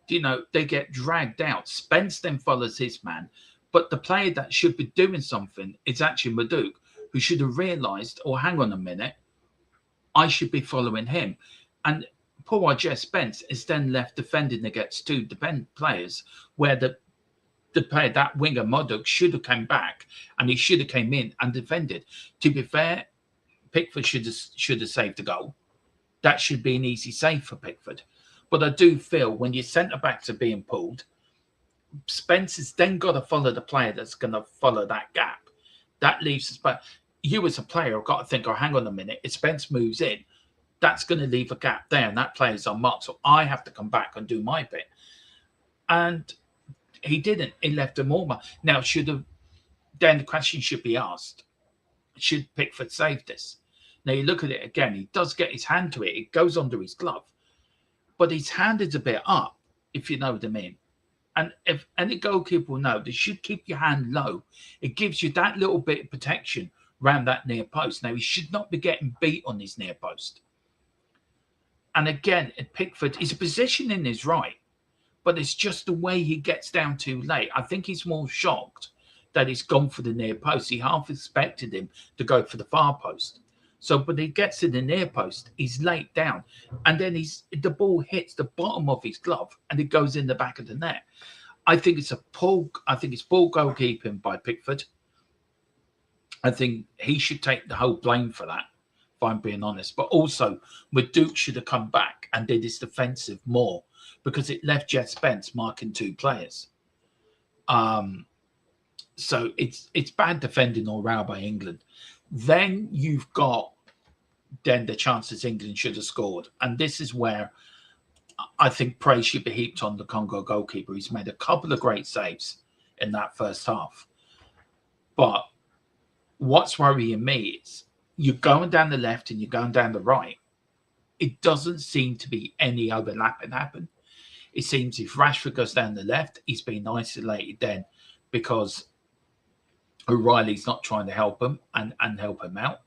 You know, they get dragged out. Spence then follows his man. But the player that should be doing something is actually Madouk, who should have realised, oh, hang on a minute, I should be following him. And poor Jess Spence is then left defending against 2 players where the player, that winger Madouk, should have come back and he should have came in and defended. To be fair, Pickford should have saved the goal. That should be an easy save for Pickford. But I do feel when your centre-backs are being pulled, Spence has then got to follow the player that's going to follow that gap. That leaves us. But you as a player have got to think, oh, hang on a minute. If Spence moves in, that's going to leave a gap there, and that player's on mark. So I have to come back and do my bit. And he didn't. He left him all. Now, then the question should be asked, should Pickford save this? Now, you look at it again. He does get his hand to it. It goes under his glove. But his hand is a bit up, if you know what I mean. And if any goalkeeper will know, they should keep your hand low. It gives you that little bit of protection around that near post. Now, he should not be getting beat on his near post. And again, Pickford, his positioning is right, but it's just the way he gets down too late. I think he's more shocked that he's gone for the near post. He half expected him to go for the far post. So, but he gets to the near post, he's late down, and then the ball hits the bottom of his glove and it goes in the back of the net. I think it's poor goalkeeping by Pickford. I think he should take the whole blame for that, if I'm being honest. But also, Madouk should have come back and did his defensive more, because it left Jed Spence marking 2 players. So it's bad defending all round by England. Then you've got the chances England should have scored. And this is where I think praise should be heaped on the Congo goalkeeper. He's made a couple of great saves in that first half. But what's worrying me is you're going down the left and you're going down the right. It doesn't seem to be any overlapping happen. It seems if Rashford goes down the left, he's being isolated then because O'Reilly's not trying to help him and help him out.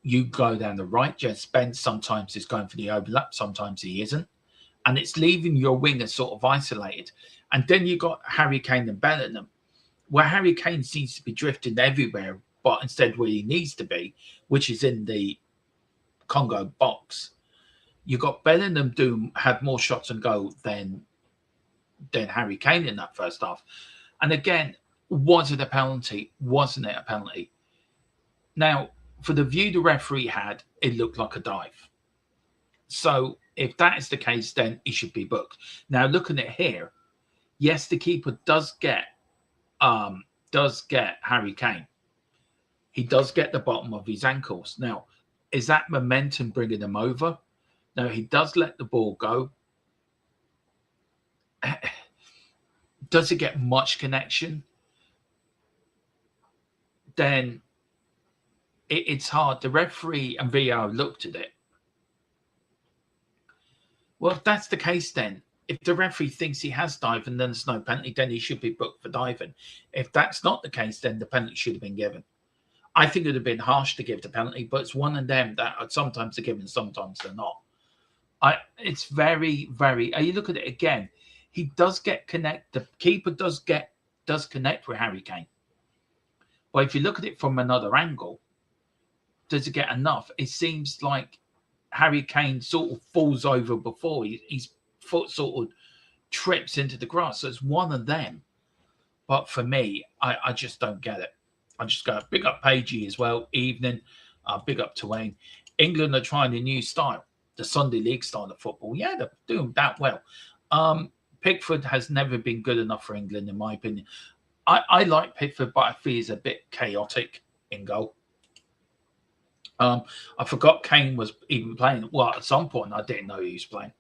You go down the right, Jed Spence sometimes is going for the overlap, sometimes he isn't. And it's leaving your wingers sort of isolated. And then you got Harry Kane and Bellingham, where Harry Kane seems to be drifting everywhere, but instead where he needs to be, which is in the Congo box. You got Bellingham had more shots on goal than Harry Kane in that first half. And again, was it a penalty? Wasn't it a penalty? Now, for the view the referee had, it looked like a dive. So if that is the case, then he should be booked. Now, looking at here, yes, the keeper does get Harry Kane. He does get the bottom of his ankles. Now, is that momentum bringing him over? No, he does let the ball go. Does it get much connection? Then it's hard. The referee and VAR looked at it. Well, if that's the case, then if the referee thinks he has dived and then there's no penalty, then he should be booked for diving. If that's not the case, then the penalty should have been given. I think it would have been harsh to give the penalty, but it's one of them that are sometimes they're given, sometimes they're not. It's very, very. You look at it again. He does get connect. The keeper does connect with Harry Kane. But if you look at it from another angle, does it get enough? It seems like Harry Kane sort of falls over before his foot sort of trips into the grass. So it's one of them. But for me, I just don't get it. I just go big up Pagey as well. Evening, big up to Wayne. England are trying a new style, the Sunday League style of football. Yeah, they're doing that well. Pickford has never been good enough for England, in my opinion. I like Pickford, but I feel he's a bit chaotic in goal. I forgot Kane was even playing. Well, at some point, I didn't know he was playing.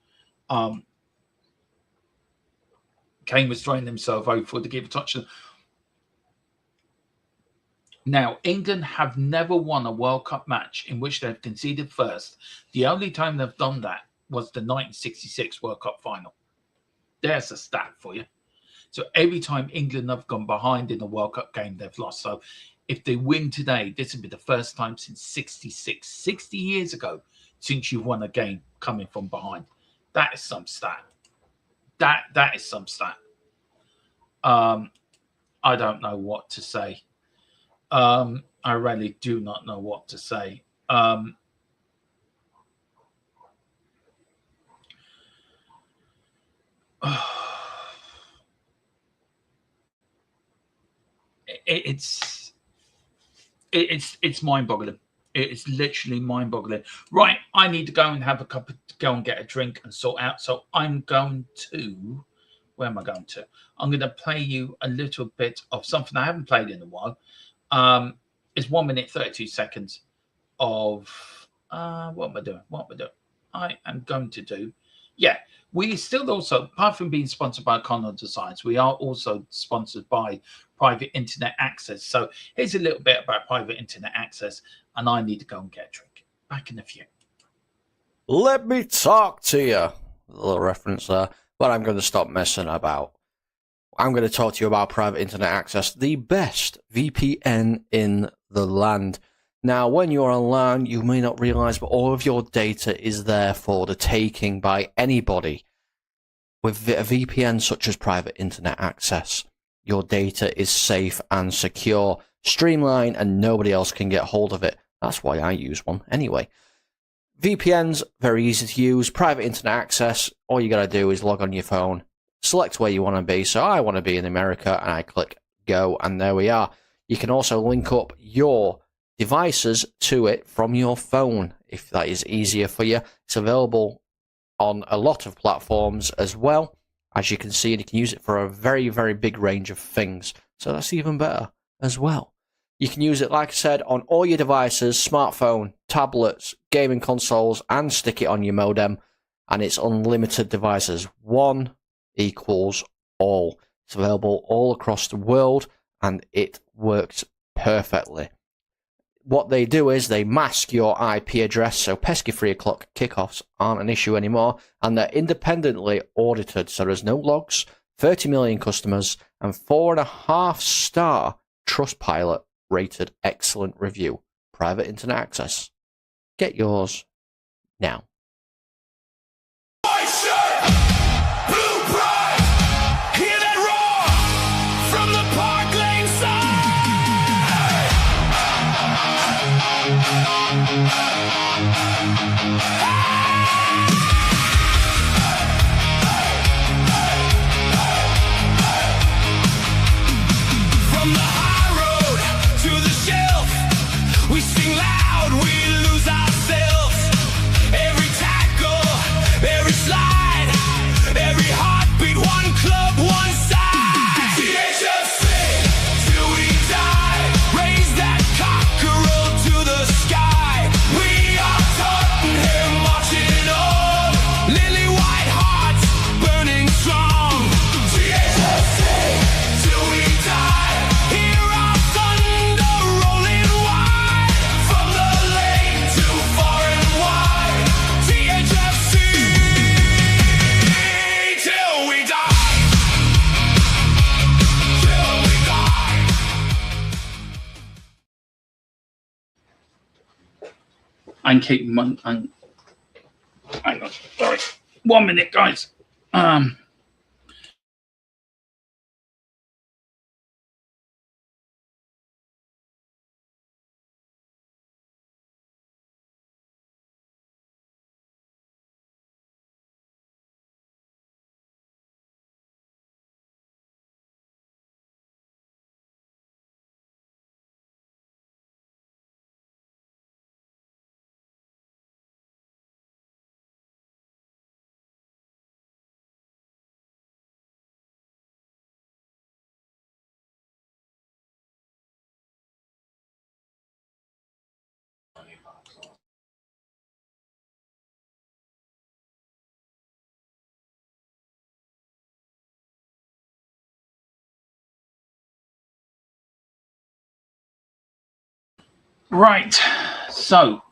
Kane was throwing himself over to give a touch. Now, England have never won a World Cup match in which they've conceded first. The only time they've done that was the 1966 World Cup final. There's a stat for you. So every time England have gone behind in a World Cup game, they've lost. So if they win today, this will be the first time since 60 years ago, since you've won a game coming from behind. That is some stat. That is some stat. I don't know what to say. I really do not know what to say. It's mind-boggling. It's literally mind-boggling. Right, I need to go and have go and get a drink and sort out. So I'm going to. Where am I going to? I'm going to play you a little bit of something I haven't played in a while. It's 1 minute 32 seconds of what am I doing? I am going to do. Yeah, we still also, apart from being sponsored by Connor Designs, we are also sponsored by Private Internet Access. So here's a little bit about Private Internet Access, and I need to go and get a drink. Back in a few. Let me talk to you. A little reference there, but I'm going to stop messing about. I'm going to talk to you about Private Internet Access, the best VPN in the land. Now, when you're online, you may not realize, but all of your data is there for the taking by anybody. With a VPN such as Private Internet Access, your data is safe and secure, streamlined, and nobody else can get hold of it. That's why I use one anyway. VPN's very easy to use. Private Internet Access, all you got to do is log on your phone, select where you want to be. So I want to be in America, and I click go, and there we are. You can also link up your devices to it from your phone if that is easier for you. It's available on a lot of platforms as well. As you can see, and you can use it for a very, very big range of things. So that's even better as well. You can use it, like I said, on all your devices, smartphone, tablets, gaming consoles, and stick it on your modem. And it's unlimited devices. One equals all. It's available all across the world, and it works perfectly. what they do is they mask your IP address, so pesky 3 o'clock kickoffs aren't an issue anymore, and they're independently audited, so there's no logs, 30 million customers, and 4.5-star Trustpilot rated excellent review. Private internet access. Get yours now. And keep hang on, sorry, 1 minute, guys. Right, so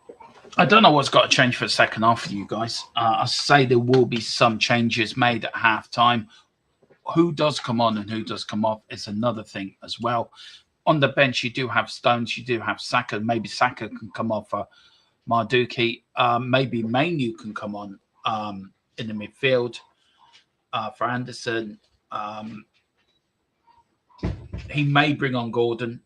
I don't know what's got to change for the second half for you guys. I say there will be some changes made at halftime. Who does come on and who does come off is another thing as well. On the bench, you do have Stones, you do have Saka. Maybe Saka can come off for Marduki. Maybe Mainu can come on in the midfield for Anderson. He may bring on Gordon.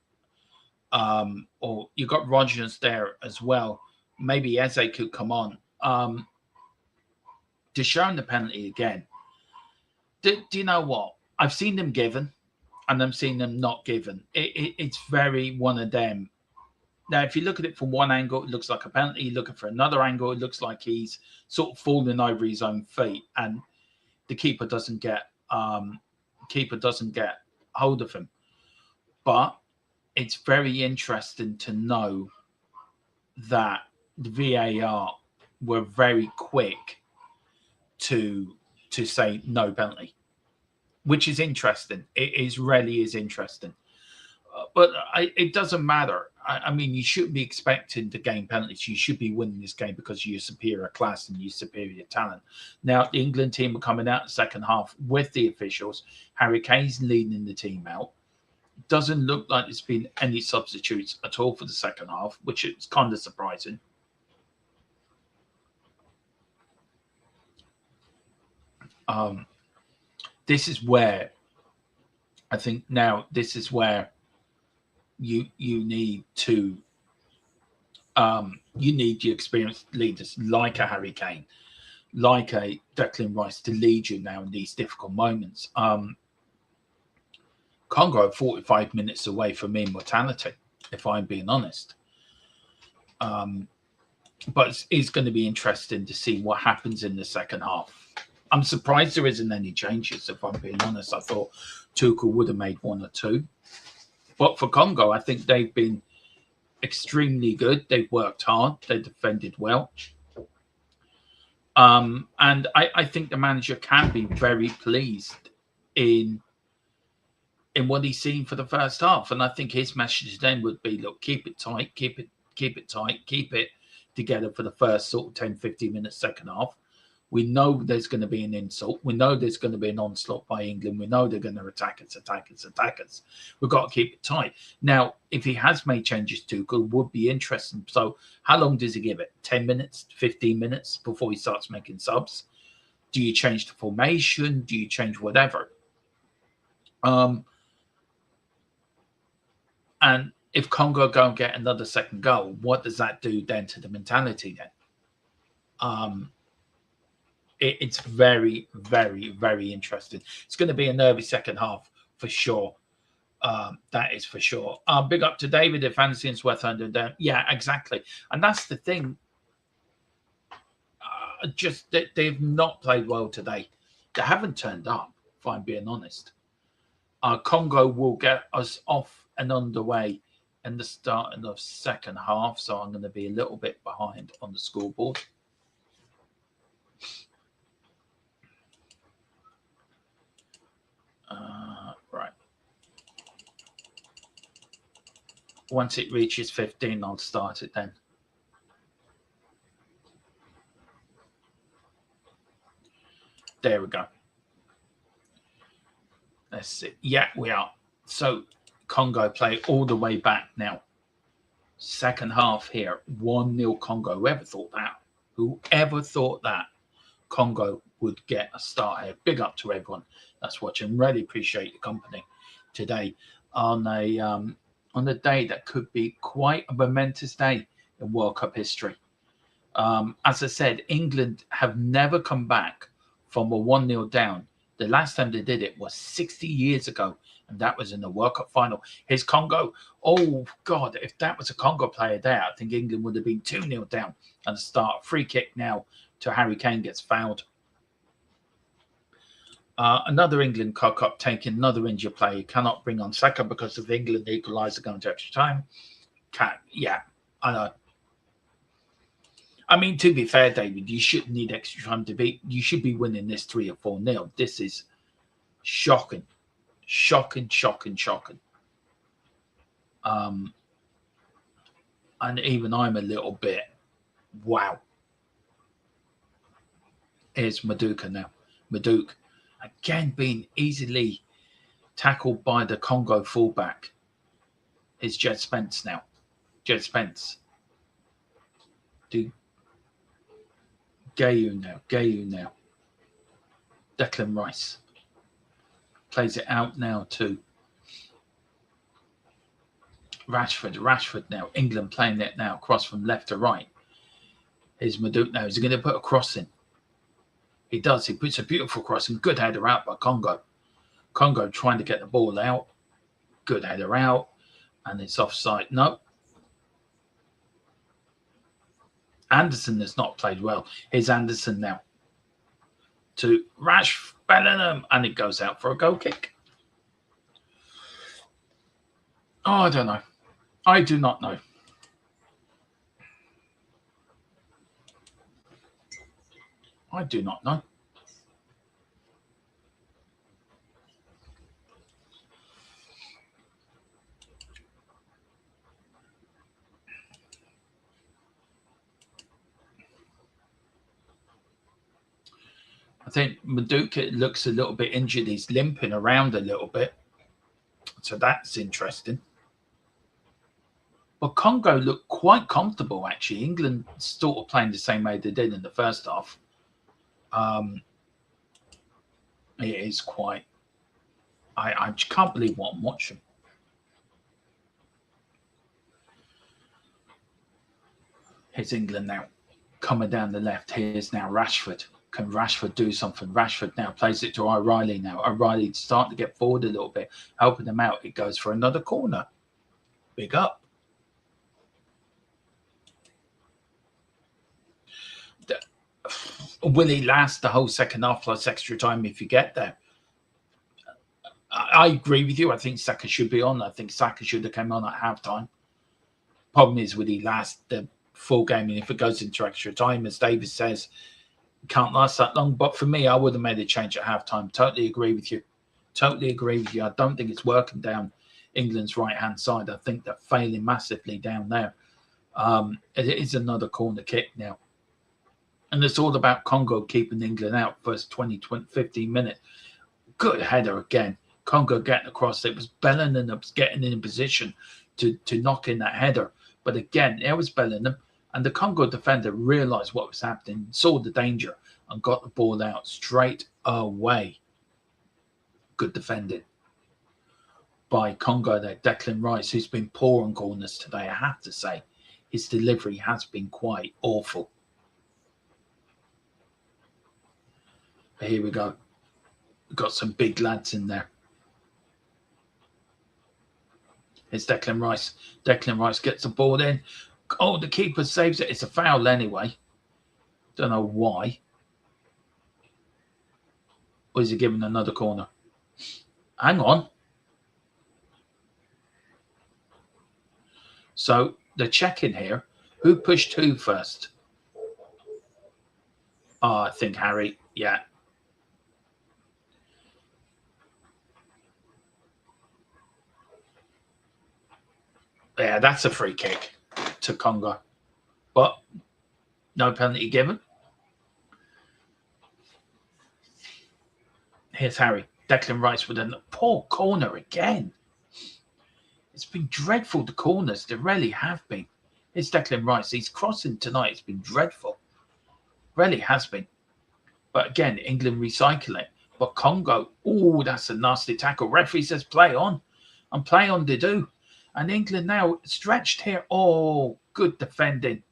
Or you got Rogers there as well. Maybe Eze could come on. To show the penalty again. Do you know what? I've seen them given and I've seen them not given. It's very one of them. Now, if you look at it from one angle, it looks like a penalty. You look at it from another angle, it looks like he's sort of falling over his own feet and the keeper doesn't get hold of him. But it's very interesting to know that the VAR were very quick to say no penalty, which is interesting. It really is interesting. But it doesn't matter. I mean, you shouldn't be expecting to gain penalties. You should be winning this game because you're superior class and you're superior talent. Now, the England team are coming out in the second half with the officials. Harry Kane's leading the team out. Doesn't look like there's been any substitutes at all for the second half, which is kind of surprising. This is where I think now this is where you need to you need your experienced leaders like a Harry Kane, like a Declan Rice to lead you now in these difficult moments. Congo are 45 minutes away from immortality, if I'm being honest. But it's going to be interesting to see what happens in the second half. I'm surprised there isn't any changes, if I'm being honest. I thought Tuchel would have made one or two. But for Congo, I think they've been extremely good. They've worked hard. They defended well. And I think the manager can be very pleased in in what he's seen for the first half. And I think his message then would be, look, keep it tight, keep it tight, keep it together for the first sort of 10, 15 minutes, second half. We know there's going to be an insult. We know there's going to be an onslaught by England. We know they're going to attack us. We've got to keep it tight. Now, if he has made changes to, it would be interesting. So how long does he give it? 10 minutes, 15 minutes before he starts making subs? Do you change the formation? Do you change whatever? And if Congo go and get another second goal, what does that do then to the mentality then? It's very, very, very interesting. It's going to be a nervy second half for sure. That is for sure. Big up to David if Fancy's worth under down. Yeah, exactly. And that's the thing. Just that they've not played well today. They haven't turned up, if I'm being honest. Congo will get us off and underway in the start of the second half, so I'm going to be a little bit behind on the scoreboard. Right. Once it reaches 15, I'll start it then. There we go. Let's see. Yeah, we are. So Congo play all the way back now. Second half here, 1-0 Congo. Whoever thought that? Whoever thought that Congo would get a start here? Big up to everyone that's watching. Really appreciate the company today on a day that could be quite a momentous day in World Cup history. As I said, England have never come back from a 1-0 down. The last time they did it was 60 years ago, and that was in the World Cup final. Here's Congo. Oh, God, if that was a Congo player there, I think England would have been 2-0 down at the start. Free kick now to Harry Kane, gets fouled. Another England cock-up taking another injured player. You cannot bring on Saka because of England equaliser going to extra time. Yeah, I know. I mean, to be fair, David, you shouldn't need extra time to beat. You should be winning this 3 or 4-0. This is shocking. Shocking. And even I'm a little bit, wow. Here's Maduka now. Maduka, again, being easily tackled by the Congo fullback. Is Jed Spence now. Jed Spence. Gayu now. Declan Rice. Plays it out now to Rashford now. England playing it now. Cross from left to right. Here's Maduka now. Is he going to put a cross in? He does. He puts a beautiful cross and good header out by Congo. Congo trying to get the ball out. Good header out. And it's offside. No. Anderson has not played well. Here's Anderson now to Bellingham, and it goes out for a goal kick. Oh, I don't know. I do not know. I do not know. I think Maduka looks a little bit injured. He's limping around a little bit. So that's interesting. But Congo looked quite comfortable, actually. England sort of playing the same way they did in the first half. It is quite... I can't believe what I'm watching. Here's England now. Coming down the left. Here's now Rashford. Can Rashford do something? Rashford now plays it to O'Reilly now. O'Reilly starting to get forward a little bit, helping them out. It goes for another corner. Big up. Will he last the whole second half plus extra time if you get there? I agree with you. I think Saka should be on. I think Saka should have come on at halftime. Problem is, will he last the full game? And if it goes into extra time, as David says, can't last that long. But for me, I would have made a change at halftime. Totally agree with you. Totally agree with you. I don't think it's working down England's right-hand side. I think they're failing massively down there. It is another corner kick now. And it's all about Congo keeping England out first 20, 15 minutes. Good header again. Congo getting across. It was Bellingham that was getting in position to knock in that header. But again, it was Bellingham. And the Congo defender realised what was happening, saw the danger, and got the ball out straight away. Good defending by Congo there. Declan Rice, who's been poor on corners today, I have to say. His delivery has been quite awful. But here we go. We've got some big lads in there. It's Declan Rice. Declan Rice gets the ball in. Oh, the keeper saves it. It's a foul anyway. Don't know why. Or is he giving another corner? Hang on. So they're checking here. Who pushed who first? Oh, I think Harry. Yeah. Yeah, that's a free kick to Congo. But no penalty given. Here's Harry. Declan Rice with a poor corner again. It's been dreadful, the corners. They really have been. Here's Declan Rice. He's crossing tonight. It's been dreadful. Really has been. But again, England recycling. But Congo, oh, that's a nasty tackle. Referee says play on. And play on they do. And England now stretched here. Oh, good defending.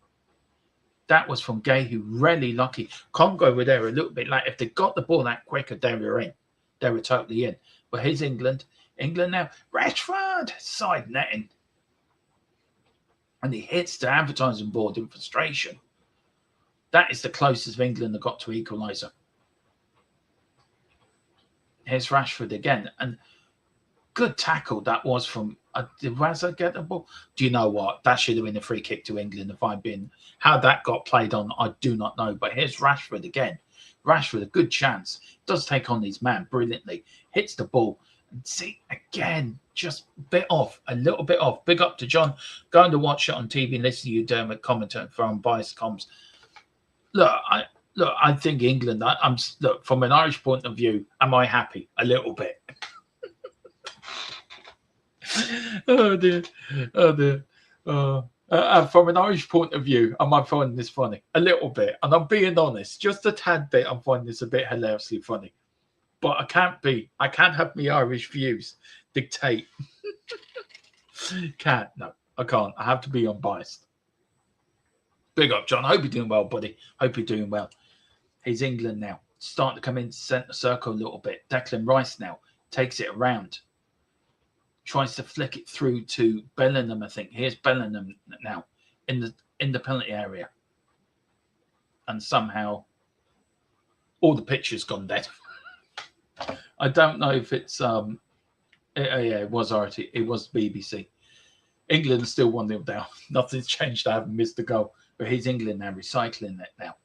That was from Gehu. Really lucky. Congo were there a little bit late. If they got the ball that quicker, they were in. They were totally in. But here's England. England now. Rashford. Side netting. And he hits the advertising board in frustration. That is the closest England have got to equaliser. Here's Rashford again. And good tackle that was from... did Raza get the ball? Do you know what? That should have been a free kick to England if I'd been... How that got played on, I do not know. But here's Rashford again. Rashford, a good chance. Does take on his man brilliantly. Hits the ball. And see, again, just a little bit off. Big up to John. Going to watch it on TV and listen to you, Dermot, commentating for Unbiased Comms. Look, I think England, look, from an Irish point of view, am I happy? A little bit. Oh dear. Oh dear. From an Irish point of view, am I finding this funny? A little bit. And I'm being honest, just a tad bit, I'm finding this a bit hilariously funny. But I can't have my Irish views dictate. No, I can't. I have to be unbiased. Big up, John. Hope you're doing well, buddy. Hope you're doing well. He's England now. Starting to come into centre circle a little bit. Declan Rice now takes it around. Tries to flick it through to Bellingham, I think. Here's Bellingham now in the penalty area. And somehow all the picture's gone dead. I don't know if it's yeah, it was RT, it was BBC. England still 1-0 down. Nothing's changed. I haven't missed a goal. But here's England now recycling it now.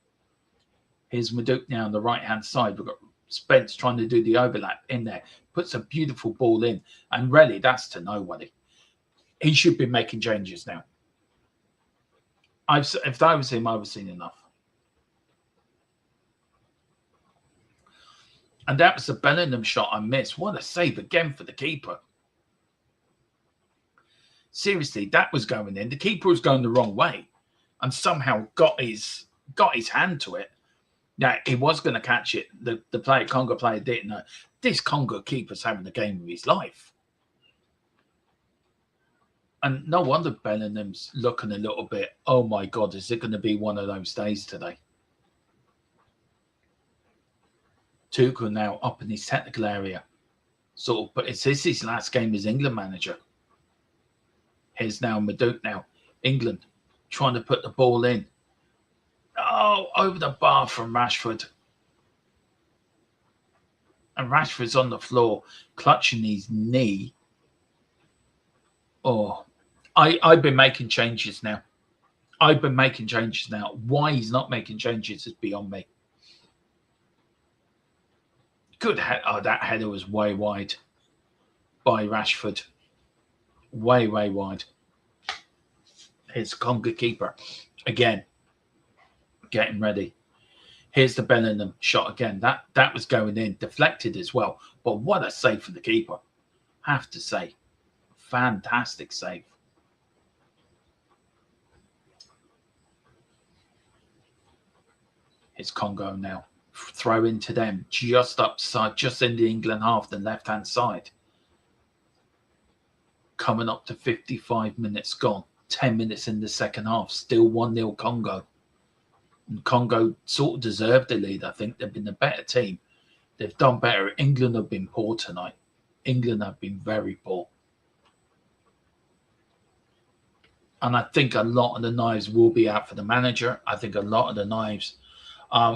Here's Maduke now on the right-hand side. We've got Spence trying to do the overlap in there. Puts a beautiful ball in. And really, that's to nobody. He should be making changes now. If I was him, I was seen enough. And that was the Bellingham shot I missed. What a save again for the keeper. Seriously, that was going in. The keeper was going the wrong way. And somehow got his hand to it. Now, he was going to catch it. The Congo player didn't know. This Congo keeper's having the game of his life. And no wonder Bellingham's looking a little bit, oh my God, is it going to be one of those days today? Tuchel now up in his technical area. But it's his last game as England manager. Here's now Maduke now. England trying to put the ball in. Oh, over the bar from Rashford. And Rashford's on the floor, clutching his knee. Oh, I've been making changes now. Why he's not making changes is beyond me. Good head. Oh, that header was way wide by Rashford. Way wide. Here's Congo keeper again, getting ready. Here's the Bellingham shot again. That was going in, deflected as well. But what a save for the keeper. Have to say, fantastic save. It's Congo now. Throw into them, just upside, just in the England half, the left-hand side. Coming up to 55 minutes gone. 10 minutes in the second half. Still 1-0 Congo. And Congo sort of deserved the lead. I think they've been a better team. They've done better. England have been poor tonight. England have been very poor. And I think a lot of the knives will be out for the manager. I think a lot of the knives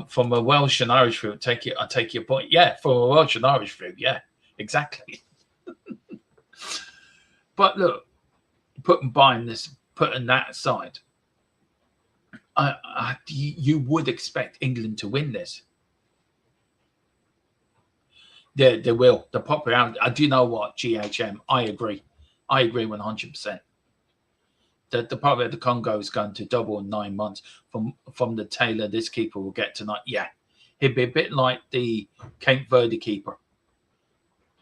from a Welsh and Irish view, I take your point. Yeah, from a Welsh and Irish view, yeah, exactly. But look, putting that aside, you would expect England to win this. They will. The popularity. I do know what GHM. I agree 100%. The Republic of the Congo is going to double in 9 months from the tailor this keeper will get tonight. Yeah, he'd be a bit like the Cape Verde keeper.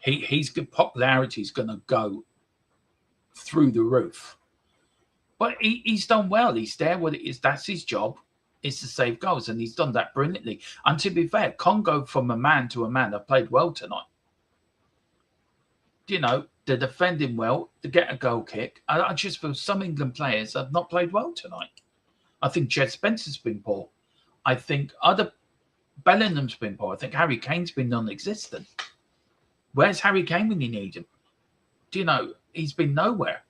His popularity is going to go through the roof. But he's done well. He's there. What it is, that's his job, is to save goals, and he's done that brilliantly. And to be fair, Congo from a man to a man have played well tonight. You know, they're defending well, they get a goal kick. I just feel some England players have not played well tonight. I think Jed Spencer's been poor. I think Bellingham's been poor. I think Harry Kane's been non-existent. Where's Harry Kane when you need him? Do you know, he's been nowhere.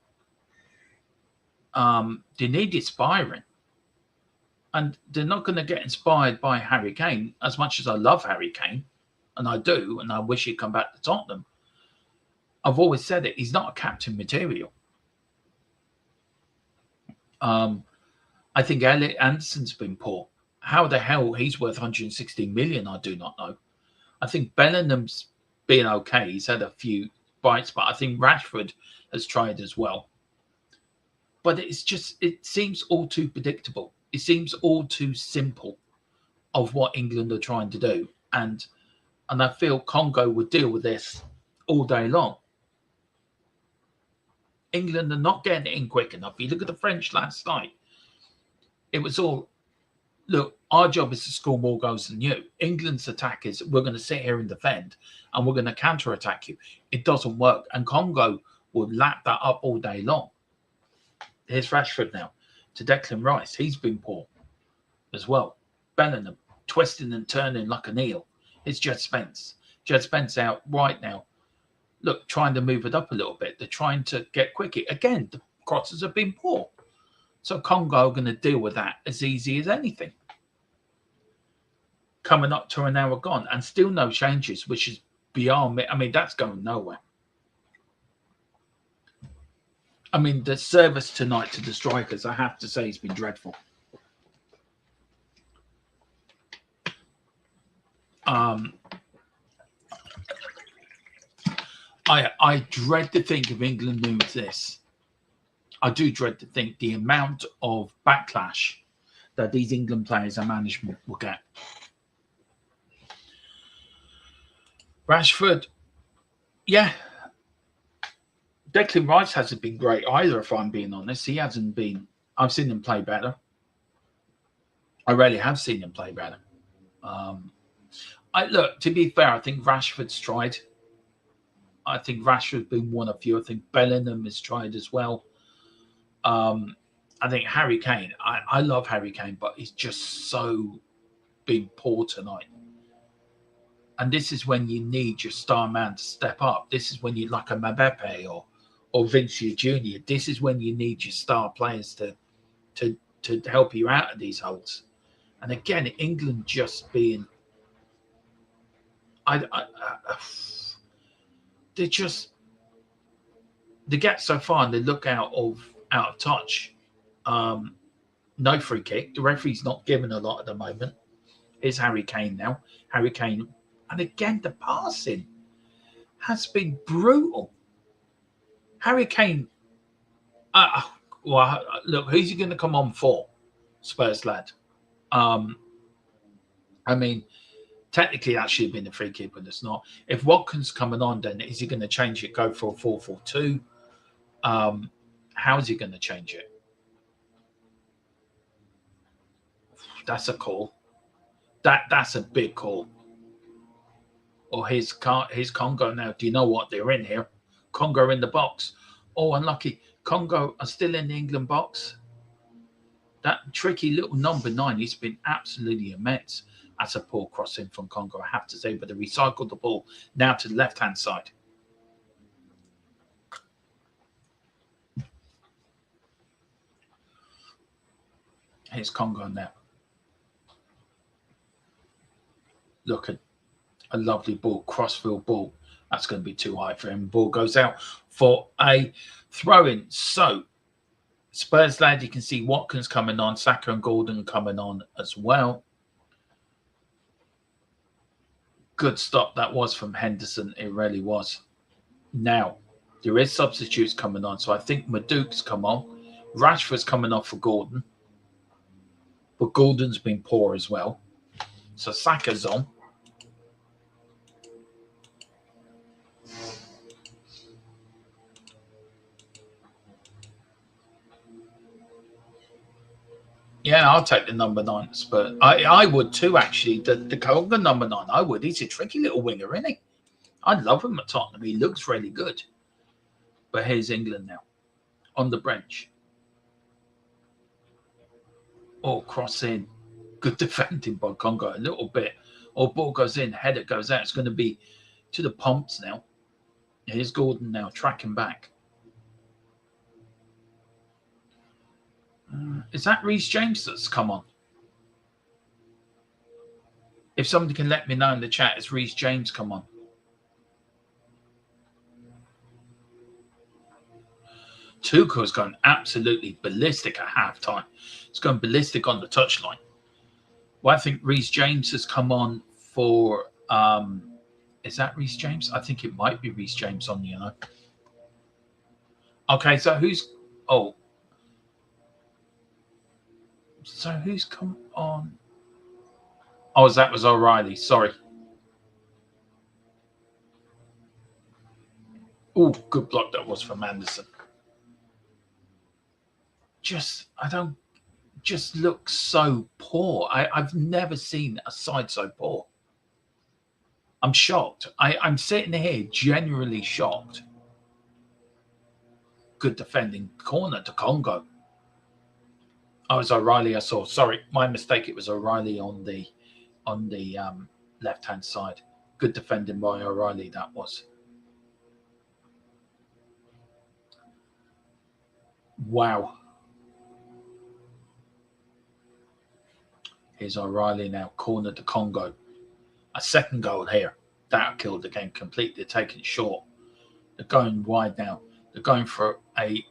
They need inspiring. And they're not going to get inspired by Harry Kane, as much as I love Harry Kane, and I do, and I wish he'd come back to Tottenham. I've always said it, he's not a captain material. I think Elliot Anderson's been poor. How the hell he's worth 116 million, I do not know. I think Bellingham's been okay. He's had a few bites, but I think Rashford has tried as well. But it seems all too predictable. It seems all too simple of what England are trying to do. And I feel Congo would deal with this all day long. England are not getting it in quick enough. You look at the French last night. It was all, look, our job is to score more goals than you. England's attack is, we're going to sit here and defend, and we're going to counter-attack you. It doesn't work. And Congo will lap that up all day long. Here's Rashford now to Declan Rice. He's been poor as well. Bellingham twisting and turning like an eel. Here's Jed Spence. Jed Spence out right now. Look, trying to move it up a little bit. They're trying to get quicker. Again, the crosses have been poor. So Congo are going to deal with that as easy as anything. Coming up to an hour gone and still no changes, which is beyond me. I mean, that's going nowhere. I mean, the service tonight to the strikers, I have to say, has been dreadful. I dread to think if England moves this. I do dread to think the amount of backlash that these England players and management will get. Rashford, yeah. Declan Rice hasn't been great either, if I'm being honest. He hasn't been. I've seen him play better. I really have seen him play better. Look, to be fair, I think Rashford's tried. I think Rashford's been one of few. I think Bellingham has tried as well. I think Harry Kane, I love Harry Kane, but he's just so been poor tonight. And this is when you need your star man to step up. This is when you like a Mbappe or Vinicius Jr. This is when you need your star players to help you out of these holes. And again, England just being, they get so far and they look out of touch. No free kick. The referee's not giving a lot at the moment. Here's Harry Kane now. Harry Kane And again, the passing has been brutal. Harry Kane, well, look, who's he going to come on for? Spurs lad. I mean, technically that should have been a free kick, but it's not. If Watkins coming on, then is he going to change it, go for a 4-4-2? How is he going to change it? That's a call. That's a big call. Or his Congo now. Do you know what? They're in here. Congo in the box. Oh, unlucky. Congo are still in the England box. That tricky little number 9, he's been absolutely immense. That's a poor crossing from Congo, I have to say, but they recycled the ball now to the left-hand side. Here's Congo now. Look at a lovely ball, crossfield ball. That's going to be too high for him. Ball goes out for a throw-in. So, Spurs lad, you can see Watkins coming on, Saka and Gordon coming on as well. Good stop that was from Henderson. It really was. Now, there is substitutes coming on. So I think Maduke's come on. Rashford's coming off for Gordon. But Gordon's been poor as well. So Saka's on. Yeah, I'll take the number 9. But I would too, actually. The Congo number 9, I would. He's a tricky little winger, isn't he? I love him at Tottenham. He looks really good. But here's England now. On the bench. Oh, cross in. Good defending by Congo. A little bit. Oh, ball goes in. Header goes out. It's going to be to the pumps now. Here's Gordon now tracking back. Is that Reece James that's come on? If somebody can let me know in the chat, it's Reece James come on. Tuchel's going absolutely ballistic at halftime. It's going ballistic on the touchline. Well, I think Reece James has come on for. Is that Reece James? I think it might be Reece James on, you know. Okay, so who's. Oh. So who's come on? Oh, that was O'Reilly. Sorry. Oh, good block that was from Anderson. Just looks so poor. I've never seen a side so poor. I'm shocked. I'm sitting here genuinely shocked. Good defending corner to Congo. Oh, it was O'Reilly I saw. Sorry, my mistake. It was O'Reilly on the left-hand side. Good defending by O'Reilly, that was. Wow. Here's O'Reilly now, corner to Congo. A second goal here. That killed the game completely. They're taking it short. They're going wide now. They're going for a...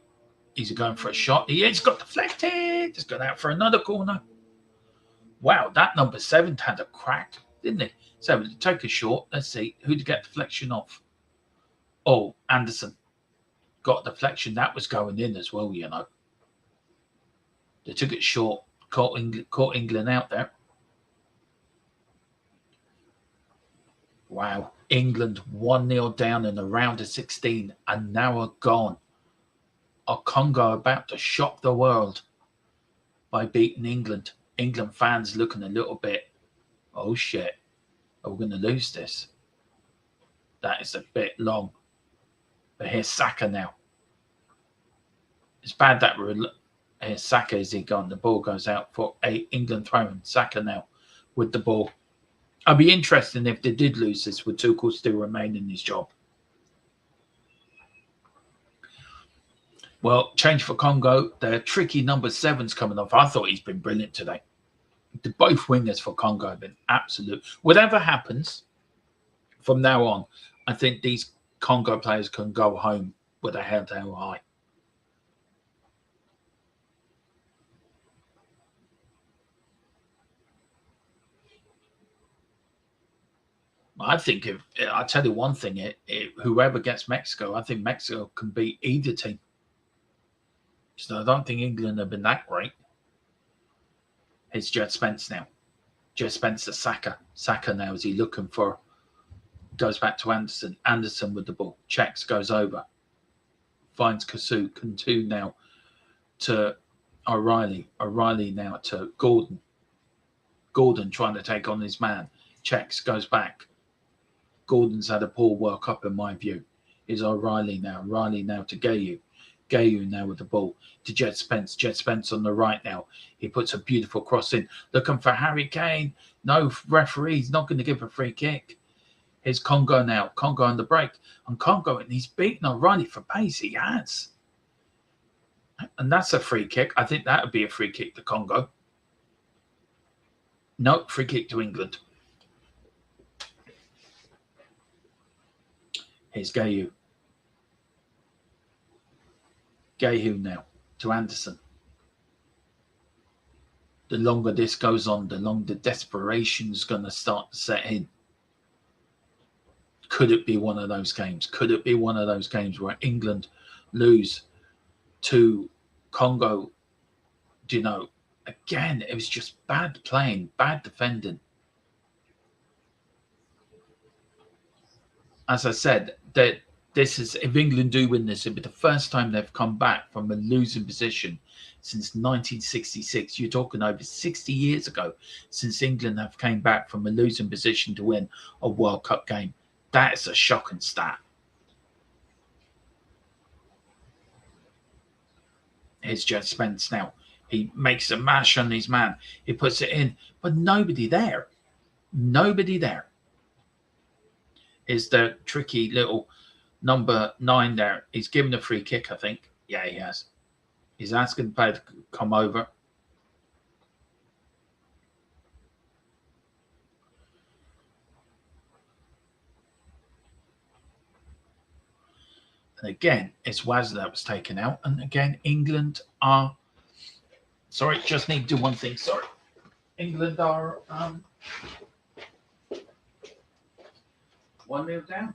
Is he going for a shot? He's got deflected. He's gone out for another corner. Wow, that number 7 had a crack, didn't he? So take a short. Let's see. Who to get deflection off? Oh, Anderson. Got a deflection. That was going in as well, you know. They took it short. Caught England out there. Wow. England 1-0 down in the round of 16 and now are gone. Are Congo about to shock the world by beating England? England fans looking a little bit, oh shit, are we going to lose this? That is a bit long. But here's Saka now. It's bad that here's Saka. Is he gone? The ball goes out for a England throw-in. Saka now with the ball. I'd be interested if they did lose this, would Tuchel still remain in his job? Well, change for Congo. The tricky number 7's coming off. I thought he's been brilliant today. Both wingers for Congo have been absolute. Whatever happens from now on, I think these Congo players can go home with their head held high. I think if I tell you one thing, whoever gets Mexico, I think Mexico can beat either team. So I don't think England have been that great. It's Jed Spence now. Jed Spence to Saka. Saka now, is he looking for? Goes back to Anderson. Anderson with the ball. Checks, goes over. Finds Kasu. Cantu now to O'Reilly. O'Reilly now to Gordon. Gordon trying to take on his man. Checks, goes back. Gordon's had a poor World Cup in my view. Is O'Reilly now. O'Reilly now to Gayu. Gayu now with the ball to Jed Spence. Jed Spence on the right now. He puts a beautiful cross in. Looking for Harry Kane. No referee's not going to give a free kick. Here's Congo now. Congo on the break. And Congo, and he's beaten O'Reilly for pace. He has. And that's a free kick. I think that would be a free kick to Congo. No, free kick to England. Here's Gayu. Gayu now to Anderson. The longer this goes on, the longer desperation's going to start to set in. Could it be one of those games? Could it be one of those games where England lose to Congo? Do you know, again, it was just bad playing, bad defending. As I said, that this is, if England do win this, it'll be the first time they've come back from a losing position since 1966. You're talking over 60 years ago since England have came back from a losing position to win a World Cup game. That is a shocking stat. Here's Jed Spence now. He makes a mash on his man. He puts it in, but nobody there. Nobody there. Is the tricky little number 9 there. He's given a free kick, I think. Yeah, he has. He's asking the player to come over. And again, it's Waz that was taken out. And again, England are... Sorry, just need to do one thing. Sorry. England are 1-0 down.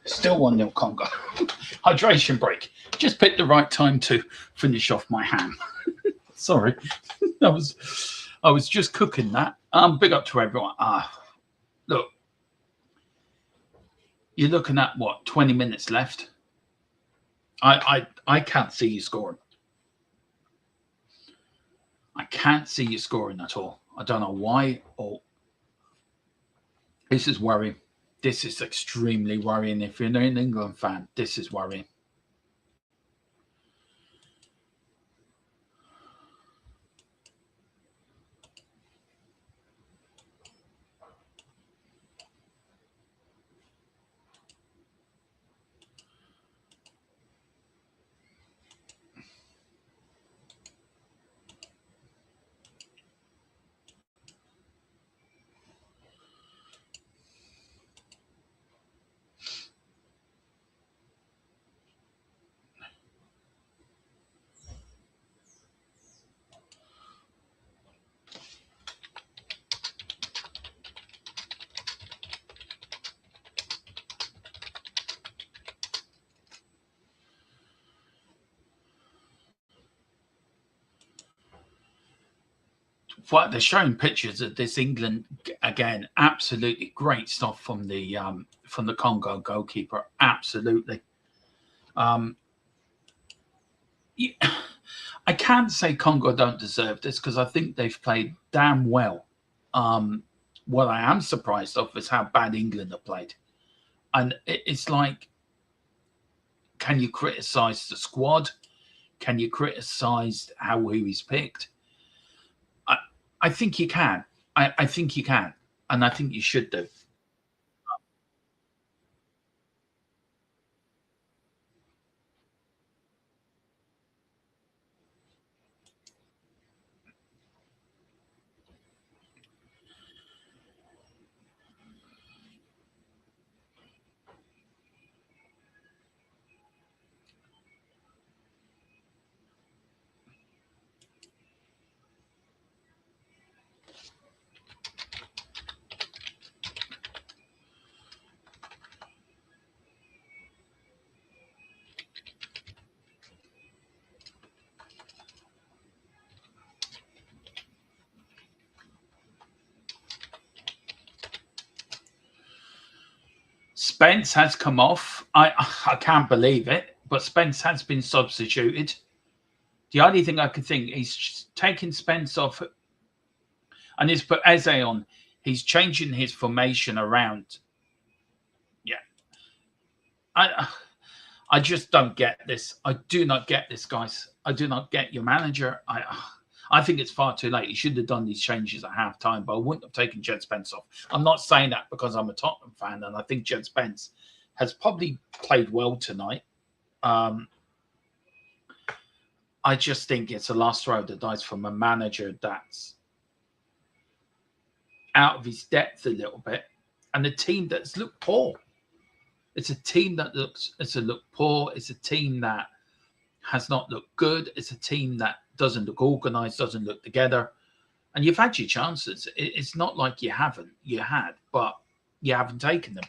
Still 1-0 Congo. Hydration break. Just picked the right time to finish off my ham. Sorry. I was just cooking that. Big up to everyone. Look. You're looking at what, 20 minutes left? I can't see you scoring. I can't see you scoring at all. I don't know why. This is worrying. This is extremely worrying. If you're an England fan, this is worrying. Well, they're showing pictures of this England again. Absolutely great stuff from the Congo goalkeeper. Absolutely. I can't say Congo don't deserve this because I think they've played damn well. What I am surprised of is how bad England have played, and it's like, can you criticise the squad? Can you criticise who he's picked? I think you can. I think you can, and I think you should do. Spence has come off. I can't believe it, but Spence has been substituted. The only thing I could think, he's taking Spence off and he's put Eze on. He's changing his formation around. Yeah. I just don't get this. I do not get this, guys. I do not get your manager. I think it's far too late. He should have done these changes at half-time, but I wouldn't have taken Jed Spence off. I'm not saying that because I'm a Tottenham fan, and I think Jed Spence has probably played well tonight. I just think it's a last throw of the dice from a manager that's out of his depth a little bit, and a team that's looked poor. It's a team that looks poor. It's a team that has not looked good. It's a team that doesn't look organised, doesn't look together. And you've had your chances. It's not like you haven't. You had, but you haven't taken them.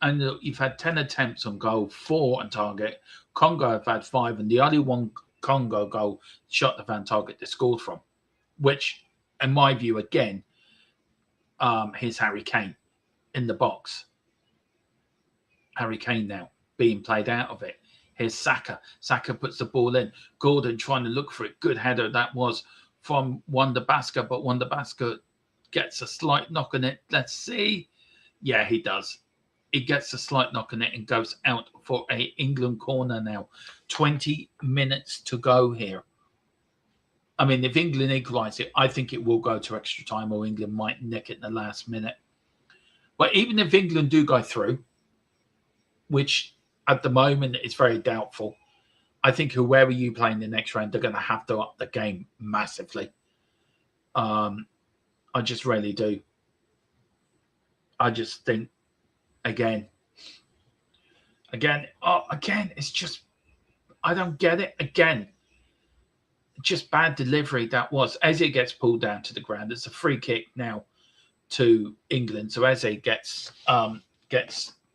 And you've had 10 attempts on goal, 4 on target. Congo have had 5, and the only one Congo goal shot the van target they scored from, which, in my view, again, here's Harry Kane in the box. Harry Kane now being played out of it. Here's Saka. Saka puts the ball in. Gordon trying to look for it. Good header that was from Wan-Bissaka, but Wan-Bissaka gets a slight knock on it. Let's see. Yeah, he does. He gets a slight knock on it and goes out for a England corner now. 20 minutes to go here. I mean, if England equalise it, I think it will go to extra time, or England might nick it in the last minute. But even if England do go through, which at the moment is very doubtful, I think whoever you play in the next round, they're going to have to up the game massively. I just really do. I just think, again, it's just, I don't get it. Again, just bad delivery that was. Eze gets pulled down to the ground. It's a free kick now to England. So Eze gets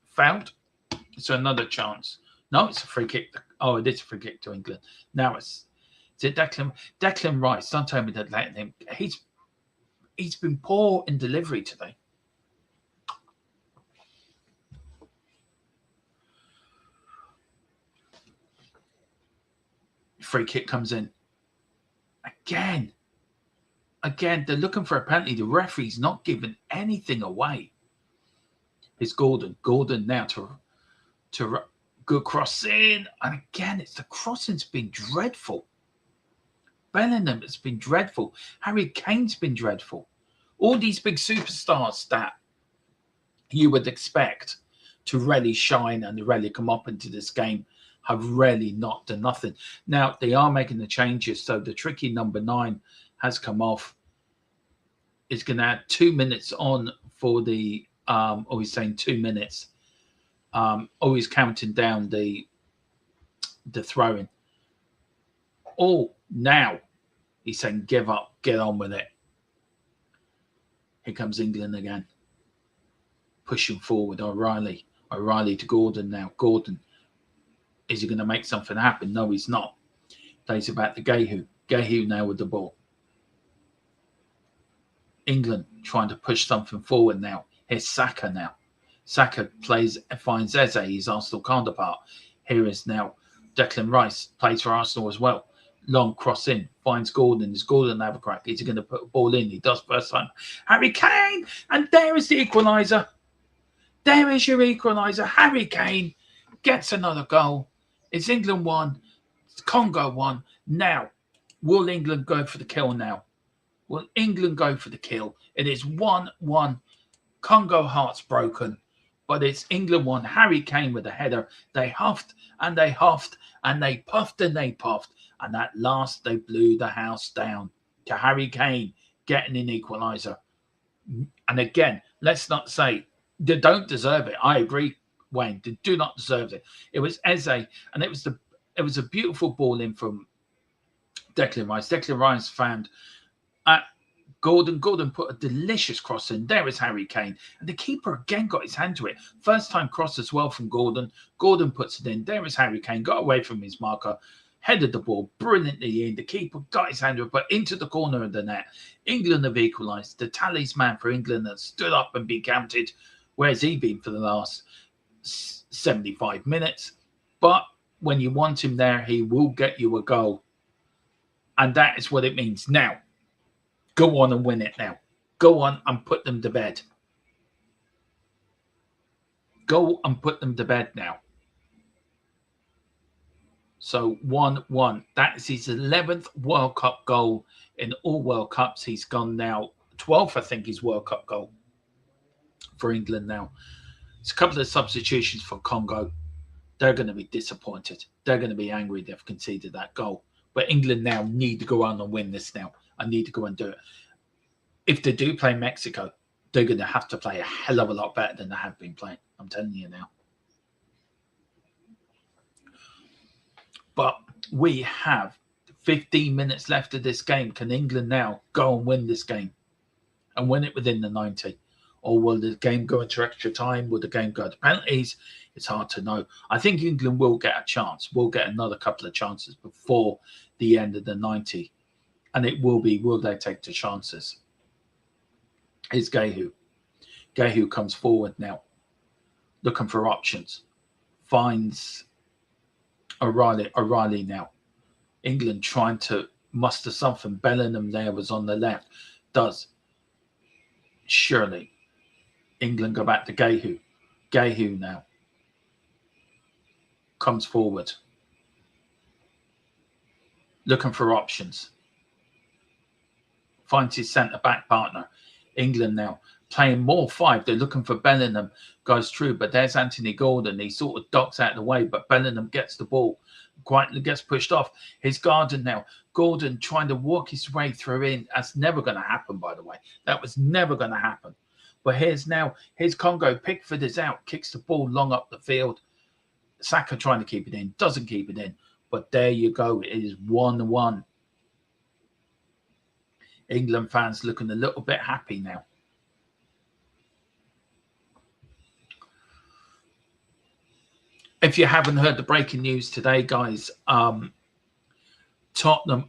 fouled. So another chance. No, it's a free kick. Oh, it is a free kick to England. Now it's Declan Rice. Don't tell me that letting him. He's been poor in delivery today. Free kick comes in. Again, they're looking for a penalty. The referee's not giving anything away. It's Gordon. Gordon now to good cross in. And again, the crossing's been dreadful. Bellingham has been dreadful. Harry Kane's been dreadful. All these big superstars that you would expect to really shine and really come up into this game have really not done nothing. Now, they are making the changes. So the tricky number 9 has come off. It's going to add 2 minutes on for the, he's saying 2 minutes. He's counting down the throwing. Now he's saying give up, get on with it. Here comes England again. Pushing forward, O'Reilly to Gordon now. Gordon, is he going to make something happen? No, he's not. Plays it back to Gehu. Gehu now with the ball. England trying to push something forward now. Here's Saka now. Saka finds Eze, his Arsenal counterpart. Here is now Declan Rice, plays for Arsenal as well. Long cross in, finds Gordon. Is Gordon have a crack? Is he going to put a ball in? He does first time. Harry Kane! And there is the equaliser. There is your equaliser. Harry Kane gets another goal. It's England 1, Congo 1. Now, will England go for the kill now? Will England go for the kill? It is 1-1. Congo hearts broken. But it's England 1. Harry Kane with a header. They huffed and they huffed and they puffed and they puffed. And at last they blew the house down to Harry Kane getting an equaliser. And again, let's not say they don't deserve it. I agree, Wayne. They do not deserve it. It was Eze, and it was a beautiful ball in from Declan Rice. Declan Rice found Gordon. Gordon put a delicious cross in. There is Harry Kane. And the keeper again got his hand to it. First time cross as well from Gordon. Gordon puts it in. There is Harry Kane. Got away from his marker. Headed the ball brilliantly in. The keeper got his hand to it, but into the corner of the net. England have equalised. The talisman for England has stood up and been counted. Where's he been for the last 75 minutes? But when you want him there, he will get you a goal. And that is what it means. Now, go on and win it now. Go on and put them to bed. Go and put them to bed now. So 1-1. That is his 11th World Cup goal in all World Cups. He's gone now 12th, I think, his World Cup goal for England now. It's a couple of substitutions for Congo. They're going to be disappointed. They're going to be angry they've conceded that goal. But England now need to go on and win this now. I need to go and do it. If they do play Mexico, they're going to have to play a hell of a lot better than they have been playing. I'm telling you now. But we have 15 minutes left of this game. Can England now go and win this game and win it within the 90? Or will the game go into extra time? Will the game go to penalties? It's hard to know. I think England will get a chance. We'll get another couple of chances before the end of the 90. And it will be, will they take the chances? Here's Gehu. Gehu comes forward now, looking for options. Finds O'Reilly now. England trying to muster something. Bellingham there was on the left. Does. Surely. England go back to Gehu. Gehu now. Comes forward. Looking for options. Finds his centre-back partner. England now playing more 5. They're looking for Bellingham. Goes through, but there's Anthony Gordon. He sort of ducks out of the way, but Bellingham gets the ball. Quietly gets pushed off. His Gordon now. Gordon trying to walk his way through in. That's never going to happen, by the way. That was never going to happen. But here's Congo. Pickford is out. Kicks the ball long up the field. Saka trying to keep it in. Doesn't keep it in. But there you go. It is 1-1. England fans looking a little bit happy now. If you haven't heard the breaking news today, guys, Tottenham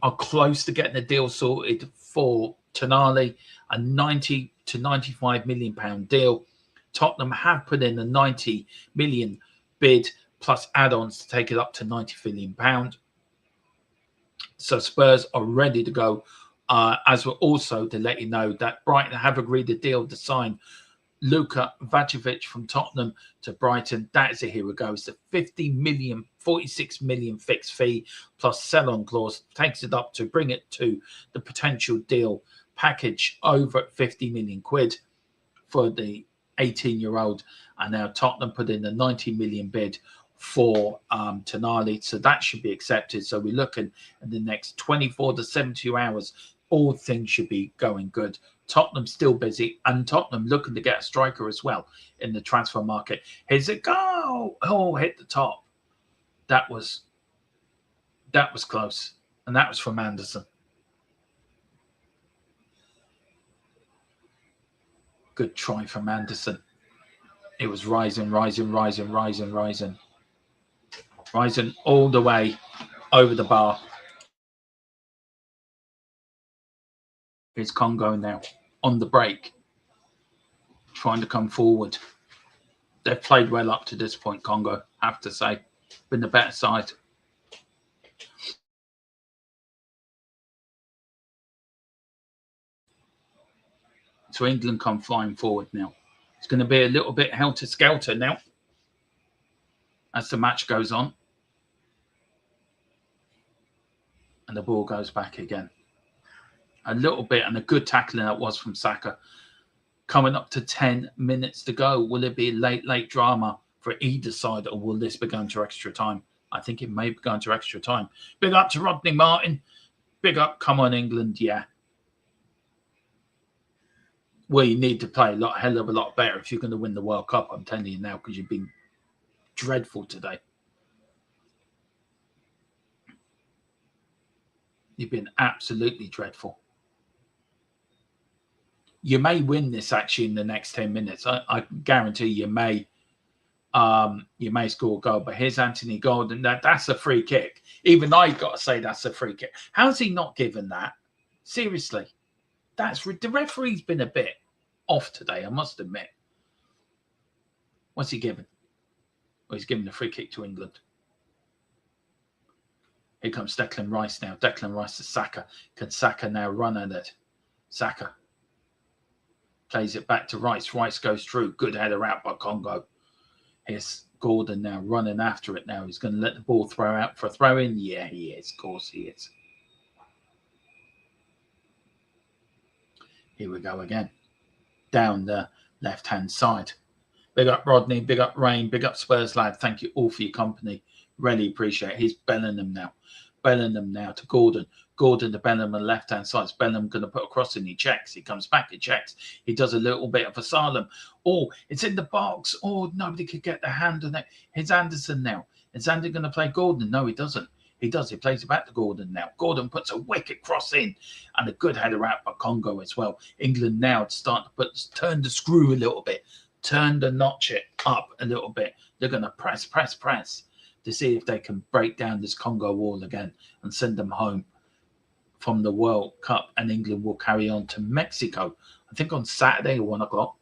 are close to getting a deal sorted for Tonali, a 90 to 95 million pound deal. Tottenham have put in a 90 million bid plus add-ons to take it up to 90 million pound. So Spurs are ready to go. As we're also to let you know that Brighton have agreed a deal to sign Luka Vajovic from Tottenham to Brighton. That is it. Here we go. It's a 46 million fixed fee plus sell-on clause. Takes it up to bring it to the potential deal package over 50 million quid for the 18-year-old. And now Tottenham put in a 90 million bid for Tonali. So that should be accepted. So we're looking in the next 24 to 72 hours. All things should be going good. Tottenham still busy, and Tottenham looking to get a striker as well in the transfer market. Here's a goal. Oh, hit the top. That was close. And that was from Anderson. Good try from Anderson. It was rising all the way over the bar. Here's Congo now on the break, trying to come forward. They've played well up to this point, Congo, I have to say. Been the better side. So England come flying forward now. It's going to be a little bit helter-skelter now as the match goes on. And the ball goes back again. A little bit, and a good tackling that was from Saka. Coming up to 10 minutes to go. Will it be late drama for either side, or will this be going to extra time? I think it may be going to extra time. Big up to Rodney Martin. Big up, come on, England, yeah. Well, you need to play a hell of a lot better if you're going to win the World Cup, I'm telling you now, because you've been dreadful today. You've been absolutely dreadful. You may win this actually in the next 10 minutes. I guarantee you may score a goal. But here's Anthony Gordon. That's a free kick. Even I got to say that's a free kick. How's he not given that? Seriously. The referee's been a bit off today, I must admit. What's he given? Well, he's given a free kick to England. Here comes Declan Rice now. Declan Rice to Saka. Can Saka now run at it? Saka plays it back to Rice. Rice goes through. Good header out by Congo. Here's Gordon now running after it now. He's going to let the ball throw out for a throw in. Yeah, he is. Of course he is. Here we go again. Down the left-hand side. Big up Rodney. Big up Rain. Big up Spurs lad. Thank you all for your company. Really appreciate it. Here's Bellingham now. Bellingham now to Gordon. Gordon to Bellingham on the left-hand side. Bellingham going to put a cross in. He checks. He comes back. He checks. He does a little bit of asylum. Oh, it's in the box. Oh, nobody could get their hand on it. Here's Anderson now. Is Andy going to play Gordon? No, he doesn't. He does. He plays it back to Gordon now. Gordon puts a wicked cross in and a good header out by Congo as well. England now start to turn the screw a little bit. Turn the notch it up a little bit. They're going to press to see if they can break down this Congo wall again and send them home from the World Cup. And England will carry on to Mexico, I think on Saturday at 1 o'clock.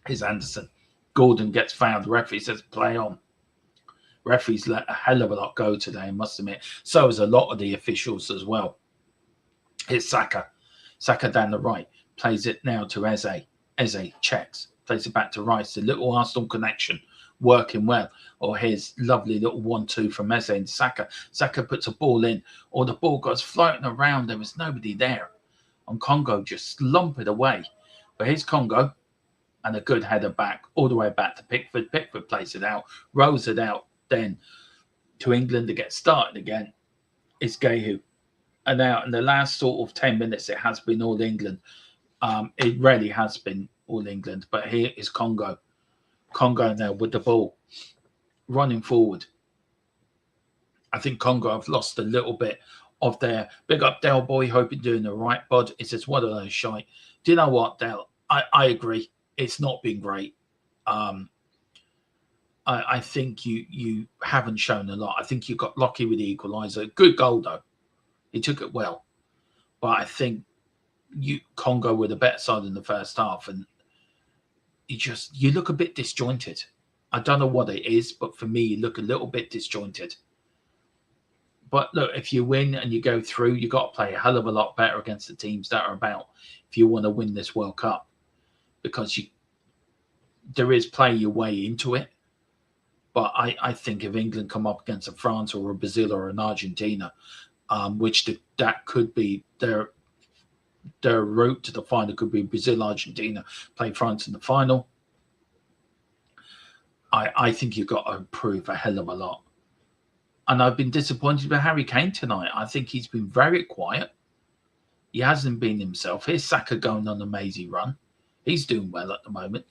Here's Anderson. Gordon gets fouled. The referee says play on. Referees let a hell of a lot go today, I must admit. So is a lot of the officials as well. Here's Saka. Saka down the right. Plays it now to Eze. Eze checks. Plays it back to Rice. The little Arsenal connection working well. Or here's lovely little 1-2 from Eze and Saka. Saka puts a ball in. Or the ball goes floating around. There was nobody there. And Congo just slump it away. But here's Congo. And a good header back. All the way back to Pickford. Pickford plays it out. Rolls it out. Then to England to get started again. It's Gehu. And now in the last sort of 10 minutes, it has been all England. It really has been all England. But here is Congo. Congo now with the ball. Running forward. I think Congo have lost a little bit of their... Big up, Del Boy. Hope you're doing the right, bud. It's just one of those shite. Do you know what, Del? I agree. It's not been great. I think you haven't shown a lot. I think you got lucky with the equaliser. Good goal, though. He took it well. But I think Congo were the better side in the first half. And you look a bit disjointed. I don't know what it is, but for me, you look a little bit disjointed. But look, if you win and you go through, you got to play a hell of a lot better against the teams that are about if you want to win this World Cup. Because there is play your way into it. But I think if England come up against a France or a Brazil or an Argentina, that could be their route to the final, could be Brazil, Argentina, play France in the final. I think you've got to improve a hell of a lot. And I've been disappointed with Harry Kane tonight. I think he's been very quiet. He hasn't been himself. Here's Saka going on an amazing run. He's doing well at the moment.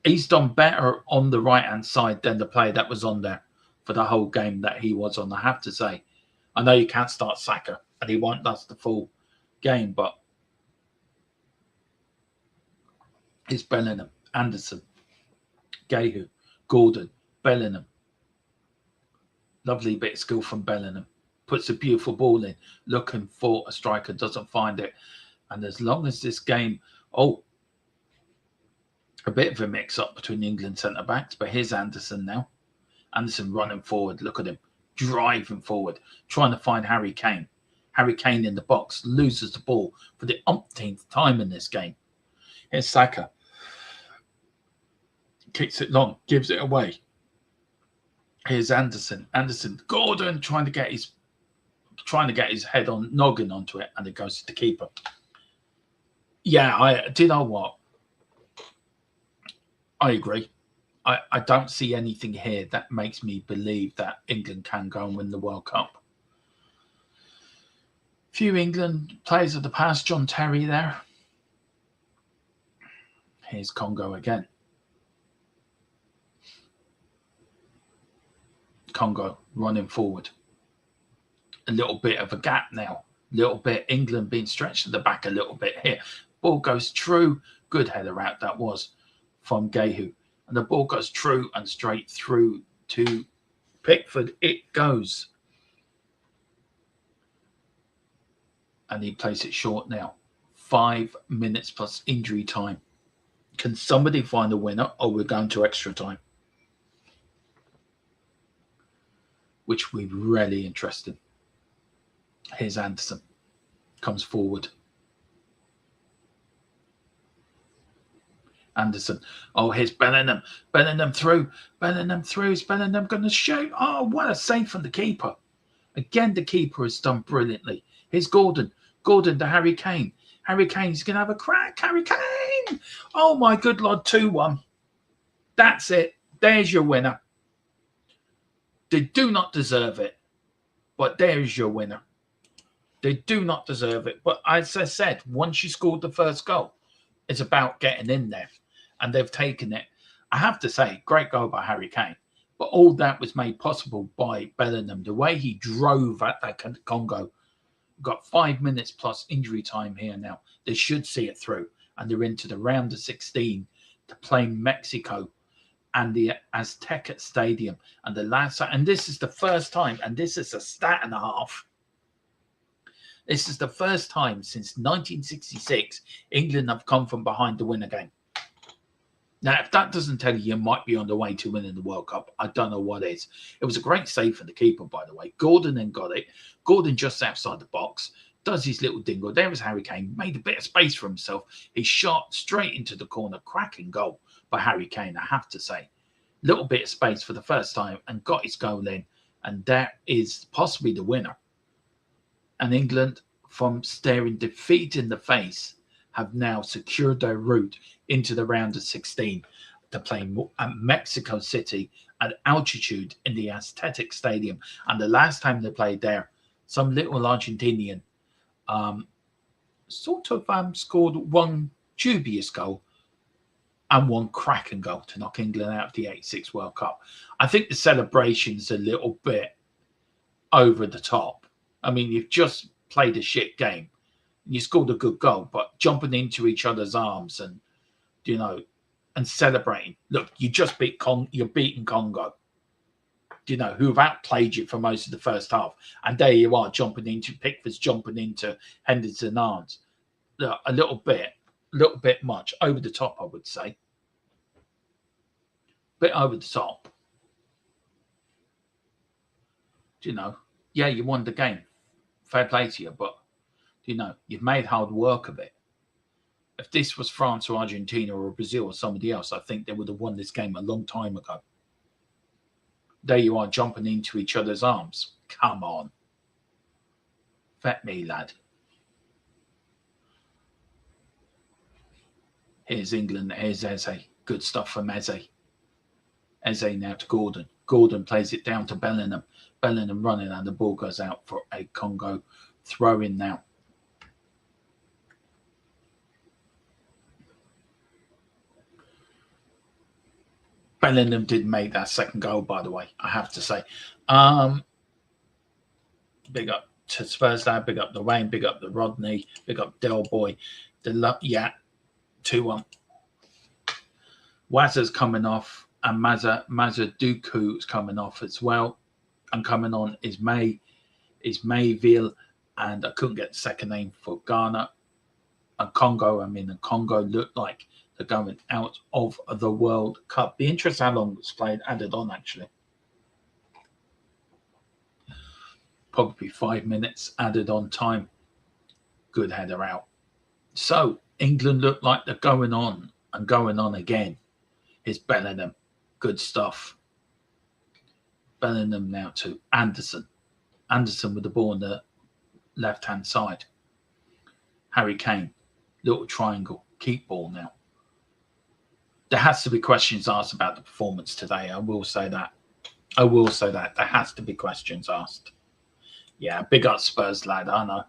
He's done better on the right-hand side than the player that was on there for the whole game that he was on, I have to say. I know you can't start Saka, and he won't last the full game, but it's Bellingham, Anderson, Gehu, Gordon, Bellingham. Lovely bit of skill from Bellingham. puts a beautiful ball in, looking for a striker, doesn't find it. And as long as this game, a bit of a mix-up between England centre-backs, but here's Anderson now. Anderson running forward, look at him, driving forward, trying to find Harry Kane. Harry Kane in the box, loses the ball for the umpteenth time in this game. Here's Saka. Kicks it long, gives it away. Here's Anderson. Gordon trying to get his head on noggin onto it, and it goes to the keeper. Yeah, do you know what? I agree. I don't see anything here that makes me believe that England can go and win the World Cup. Few England players of the past, John Terry there. Here's Congo again. Congo running forward. A little bit of a gap now. Little bit, England being stretched to the back a little bit here. Ball goes through. Good header out that was from Gehu. And the ball goes true and straight through to Pickford. It goes. And he plays it short now. 5 minutes plus injury time. Can somebody find a winner, or we're going to extra time? Which we're really interested. Here's Anderson. Comes forward. Anderson. Oh, here's Bellingham. Bellingham through. Is Bellingham going to shoot? Oh, what a save from the keeper. Again, the keeper has done brilliantly. Here's Gordon. Gordon to Harry Kane. Harry Kane's going to have a crack. Harry Kane. Oh, my good Lord. 2-1. That's it. There's your winner. They do not deserve it. But there's your winner. They do not deserve it. But as I said, once you scored the first goal, it's about getting in there. And they've taken it. I have to say, great goal by Harry Kane. But all that was made possible by Bellingham. The way he drove at that Congo. Got 5 minutes plus injury time here now. They should see it through. And they're into the round of 16 to play Mexico and the Azteca Stadium. And this is the first time, and this is a stat and a half. This is the first time since 1966 England have come from behind to win a game. Now, if that doesn't tell you might be on the way to winning the World Cup, I don't know what is. It was a great save for the keeper, by the way. Gordon then got it. Gordon just outside the box, does his little dingle. There was Harry Kane, made a bit of space for himself. He shot straight into the corner. Cracking goal by Harry Kane, I have to say. Little bit of space for the first time and got his goal in. And that is possibly the winner. And England, from staring defeat in the face, have now secured their route into the round of 16 to play at Mexico City at altitude in the Azteca Stadium. And the last time they played there, some little Argentinian scored one dubious goal and one cracking goal to knock England out of the 86 World Cup. I think the celebration's a little bit over the top. I mean, you've just played a shit game. You scored a good goal, but jumping into each other's arms and, and celebrating. Look, you just you're beating Congo, who have outplayed you for most of the first half. And there you are, Pickford's jumping into Henderson's arms. Look, a little bit much. Over the top, I would say. Bit over the top. Yeah, you won the game. Fair play to you, but you've made hard work of it. If this was France or Argentina or Brazil or somebody else, I think they would have won this game a long time ago. There you are, jumping into each other's arms. Come on. Fet me, lad. Here's England. Here's Eze. Good stuff from Eze. Eze now to Gordon. Gordon plays it down to Bellingham. Bellingham running and the ball goes out for a Congo throw in now. Bellingham did make that second goal, by the way, I have to say. Big up to Spurs lad, big up the Wayne, big up the Rodney, big up Del Boy. 2-1. Wazza's coming off, and Mazaduku's coming off as well. And coming on is May. is Mayville, and I couldn't get the second name for Ghana. And Congo, and Congo looked like they're going out of the World Cup. Be interested how long it's played added on, actually. Probably 5 minutes added on time. Good header out. So England look like they're going on and going on again. It's Bellingham. Good stuff. Bellingham now to Anderson. Anderson with the ball on the left-hand side. Harry Kane. Little triangle. Keep ball now. There has to be questions asked about the performance today. I will say that. There has to be questions asked. Yeah, big up Spurs, lad. I know.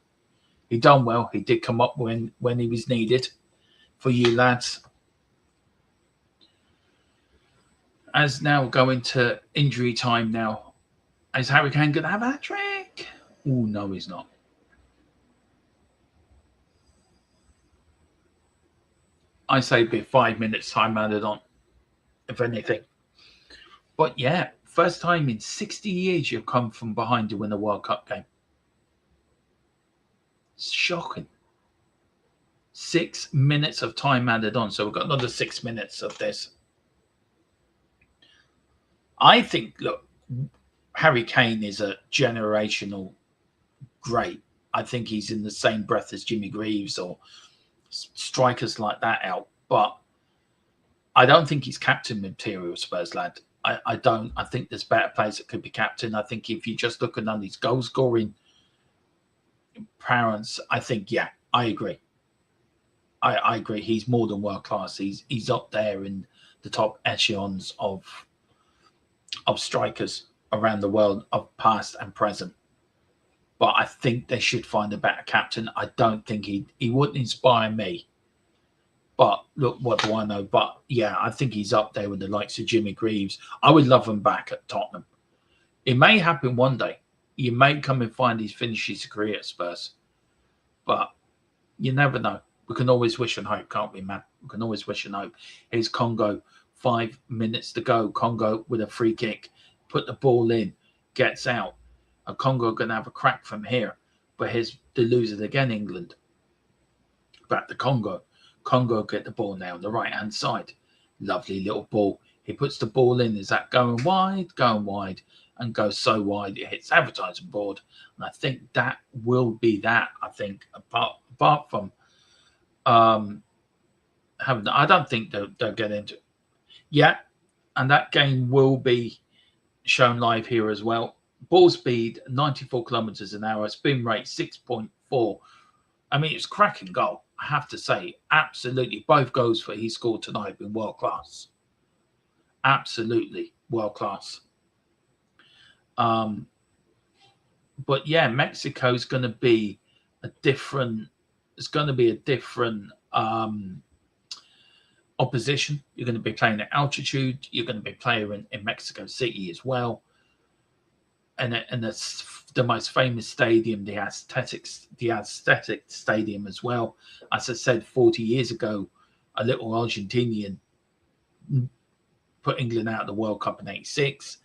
He done well. He did come up when he was needed for you lads. As now going to injury time now. Is Harry Kane going to have a hat-trick? Oh, no, he's not. I say be 5 minutes time added on, if anything. But yeah, first time in 60 years you've come from behind to win a World Cup game. It's shocking. 6 minutes of time added on. So we've got another 6 minutes of this. I think, look, Harry Kane is a generational great. I think he's in the same breath as Jimmy Greaves or strikers like that out. But I don't think he's captain material, Spurs lad. I don't. I think there's better players that could be captain. I think if you just look at his goal scoring parents, I think, yeah, I agree. I agree. He's more than world class. He's up there in the top echelons of strikers around the world, of past and present. But I think they should find a better captain. I don't think he wouldn't inspire me. But look, what do I know? But yeah, I think he's up there with the likes of Jimmy Greaves. I would love him back at Tottenham. It may happen one day. You may come and find he's finished his career at Spurs. But you never know. We can always wish and hope, can't we, man? We can always wish and hope. Here's Congo. 5 minutes to go. Congo with a free kick. Put the ball in. Gets out. And Congo going to have a crack from here. But here's the losers again, England. Back to Congo. Congo get the ball now on the right-hand side. Lovely little ball. He puts the ball in. Is that going wide? Going wide. And goes so wide it hits advertising board. And I think that will be that. I think apart from having, I don't think they'll get into it. Yeah, and that game will be shown live here as well. Ball speed 94 kilometers an hour. Spin rate 6.4. I mean, it's a cracking goal. I have to say, absolutely. Both goals that he scored tonight have been world class. Absolutely world class. But yeah, Mexico's going to be a different. It's going to be a different opposition. You're going to be playing at altitude. You're going to be playing in Mexico City as well, and the most famous stadium, the Aztec Stadium as well. As I said, 40 years ago, a little Argentinian put England out of the World Cup in '86.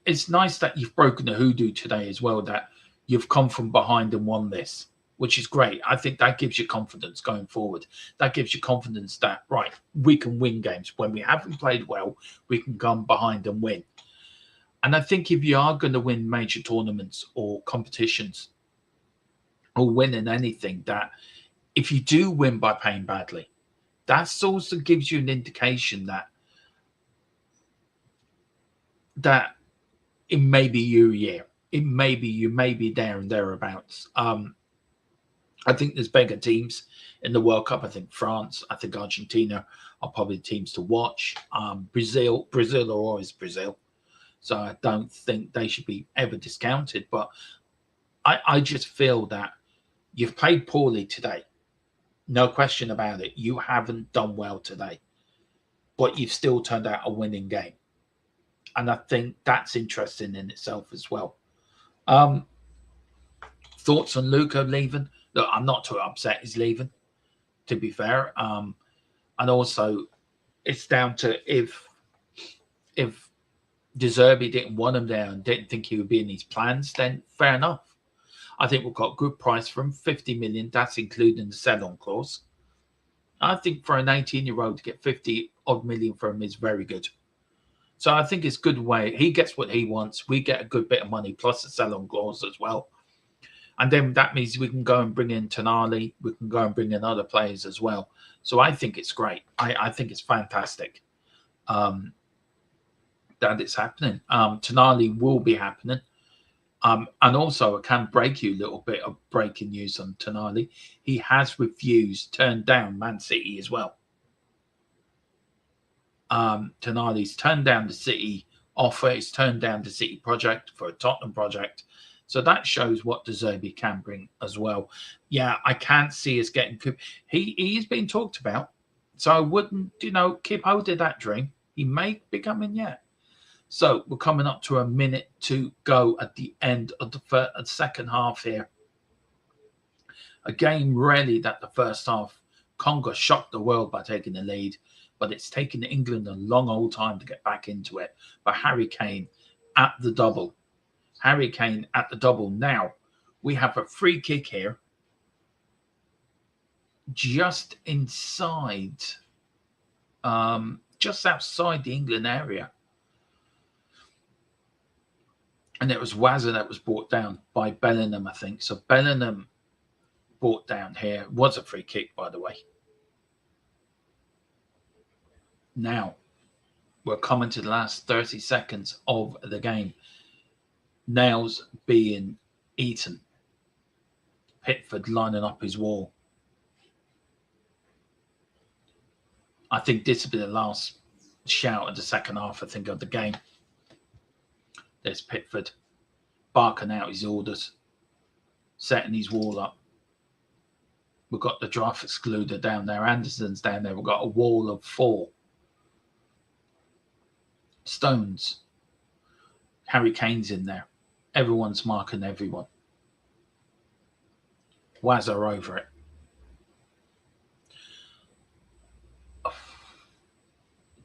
It's nice that you've broken the hoodoo today as well, that you've come from behind and won this, which is great. I think that gives you confidence going forward. That gives you confidence that, right, we can win games. When we haven't played well, we can come behind and win. And I think if you are going to win major tournaments or competitions or win in anything, that if you do win by playing badly, that also gives you an indication that it may be your year. It may be you may be there and thereabouts. I think there's bigger teams in the World Cup. I think France, I think Argentina are probably teams to watch. Brazil are always Brazil. So I don't think they should be ever discounted. But I just feel that you've played poorly today. No question about it. You haven't done well today. But you've still turned out a winning game. And I think that's interesting in itself as well. Thoughts on Luka leaving? Look, I'm not too upset he's leaving, to be fair. And also, it's down to if De Zerbi didn't want him there and didn't think he would be in his plans, then fair enough. I think we've got a good price for him, 50 million. That's including the sell-on clause. I think for an 18-year-old to get 50 odd million for him is very good. So I think it's a good way. He gets what he wants. We get a good bit of money plus the sell-on clause as well. And then that means we can go and bring in Tonali. We can go and bring in other players as well. So I think it's great. I think it's fantastic that it's happening. Tonali will be happening. And also, I can break you a little bit of breaking news on Tonali. He has turned down Man City as well. Tonali's turned down the City offer. He's turned down the City project for a Tottenham project. So that shows what De Zerbi can bring as well. Yeah, I can't see us getting... He's been talked about. So I wouldn't, keep hold of that dream. He may be coming yet. So we're coming up to a minute to go at the end of the second half here. A game really that the first half, Congo shocked the world by taking the lead, but it's taken England a long old time to get back into it. But Harry Kane at the double. Harry Kane at the double. Now, we have a free kick here. Just inside, just outside the England area. And it was Wazza that was brought down by Bellingham, I think. So Bellingham brought down here. Was a free kick, by the way. Now, we're coming to the last 30 seconds of the game. Nails being eaten. Pickford lining up his wall. I think this will be the last shout of the second half, I think, of the game. There's Pickford barking out his orders, setting his wall up. We've got the draft excluder down there. Anderson's down there. We've got a wall of 4. Stones. Harry Kane's in there. Everyone's marking everyone. Wazza over it.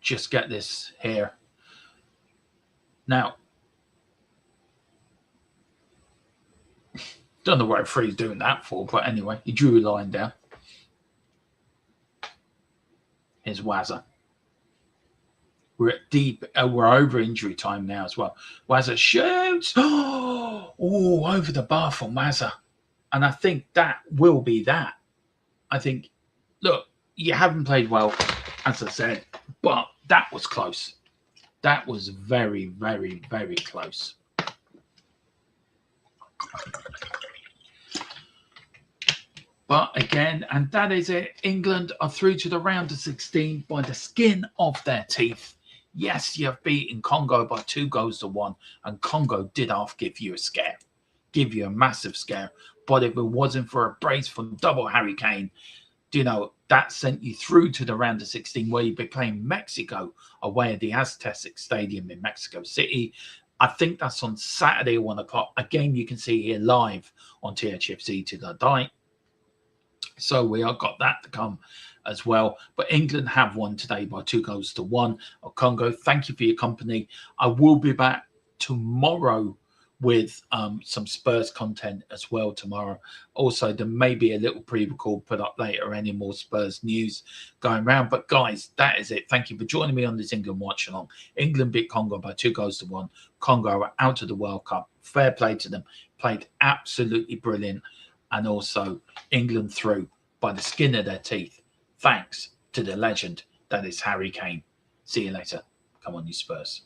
Just get this here. Now, don't know what referee's doing that for, but anyway, he drew a line down. Here's Wazza. We're at we're over injury time now as well. Wazza shoots. Oh, over the bar from Wazza. And I think that will be that. I think, look, you haven't played well, as I said, but that was close. That was very, very, very close. But again, and that is it. England are through to the round of 16 by the skin of their teeth. Yes, you have beaten Congo by 2-1, and Congo did half give you a scare, give you a massive scare. But if it wasn't for a brace from double Harry Kane, that sent you through to the round of 16, where you'd be playing Mexico away at the Aztec Stadium in Mexico City. I think that's on Saturday, 1 o'clock. A game you can see here live on THFC to the night. So we have got that to come as well. But England have won today by 2-1 of Congo. Thank you for your company. I will be back tomorrow with some Spurs content as well tomorrow. Also, there may be a little pre-record put up later, any more Spurs news going around. But guys, that is it. Thank you for joining me on this England watch-along. England beat Congo by 2-1. Congo are out of the World Cup. Fair play to them. Played absolutely brilliant. And also, England through by the skin of their teeth. Thanks to the legend that is Harry Kane. See you later. Come on, you Spurs.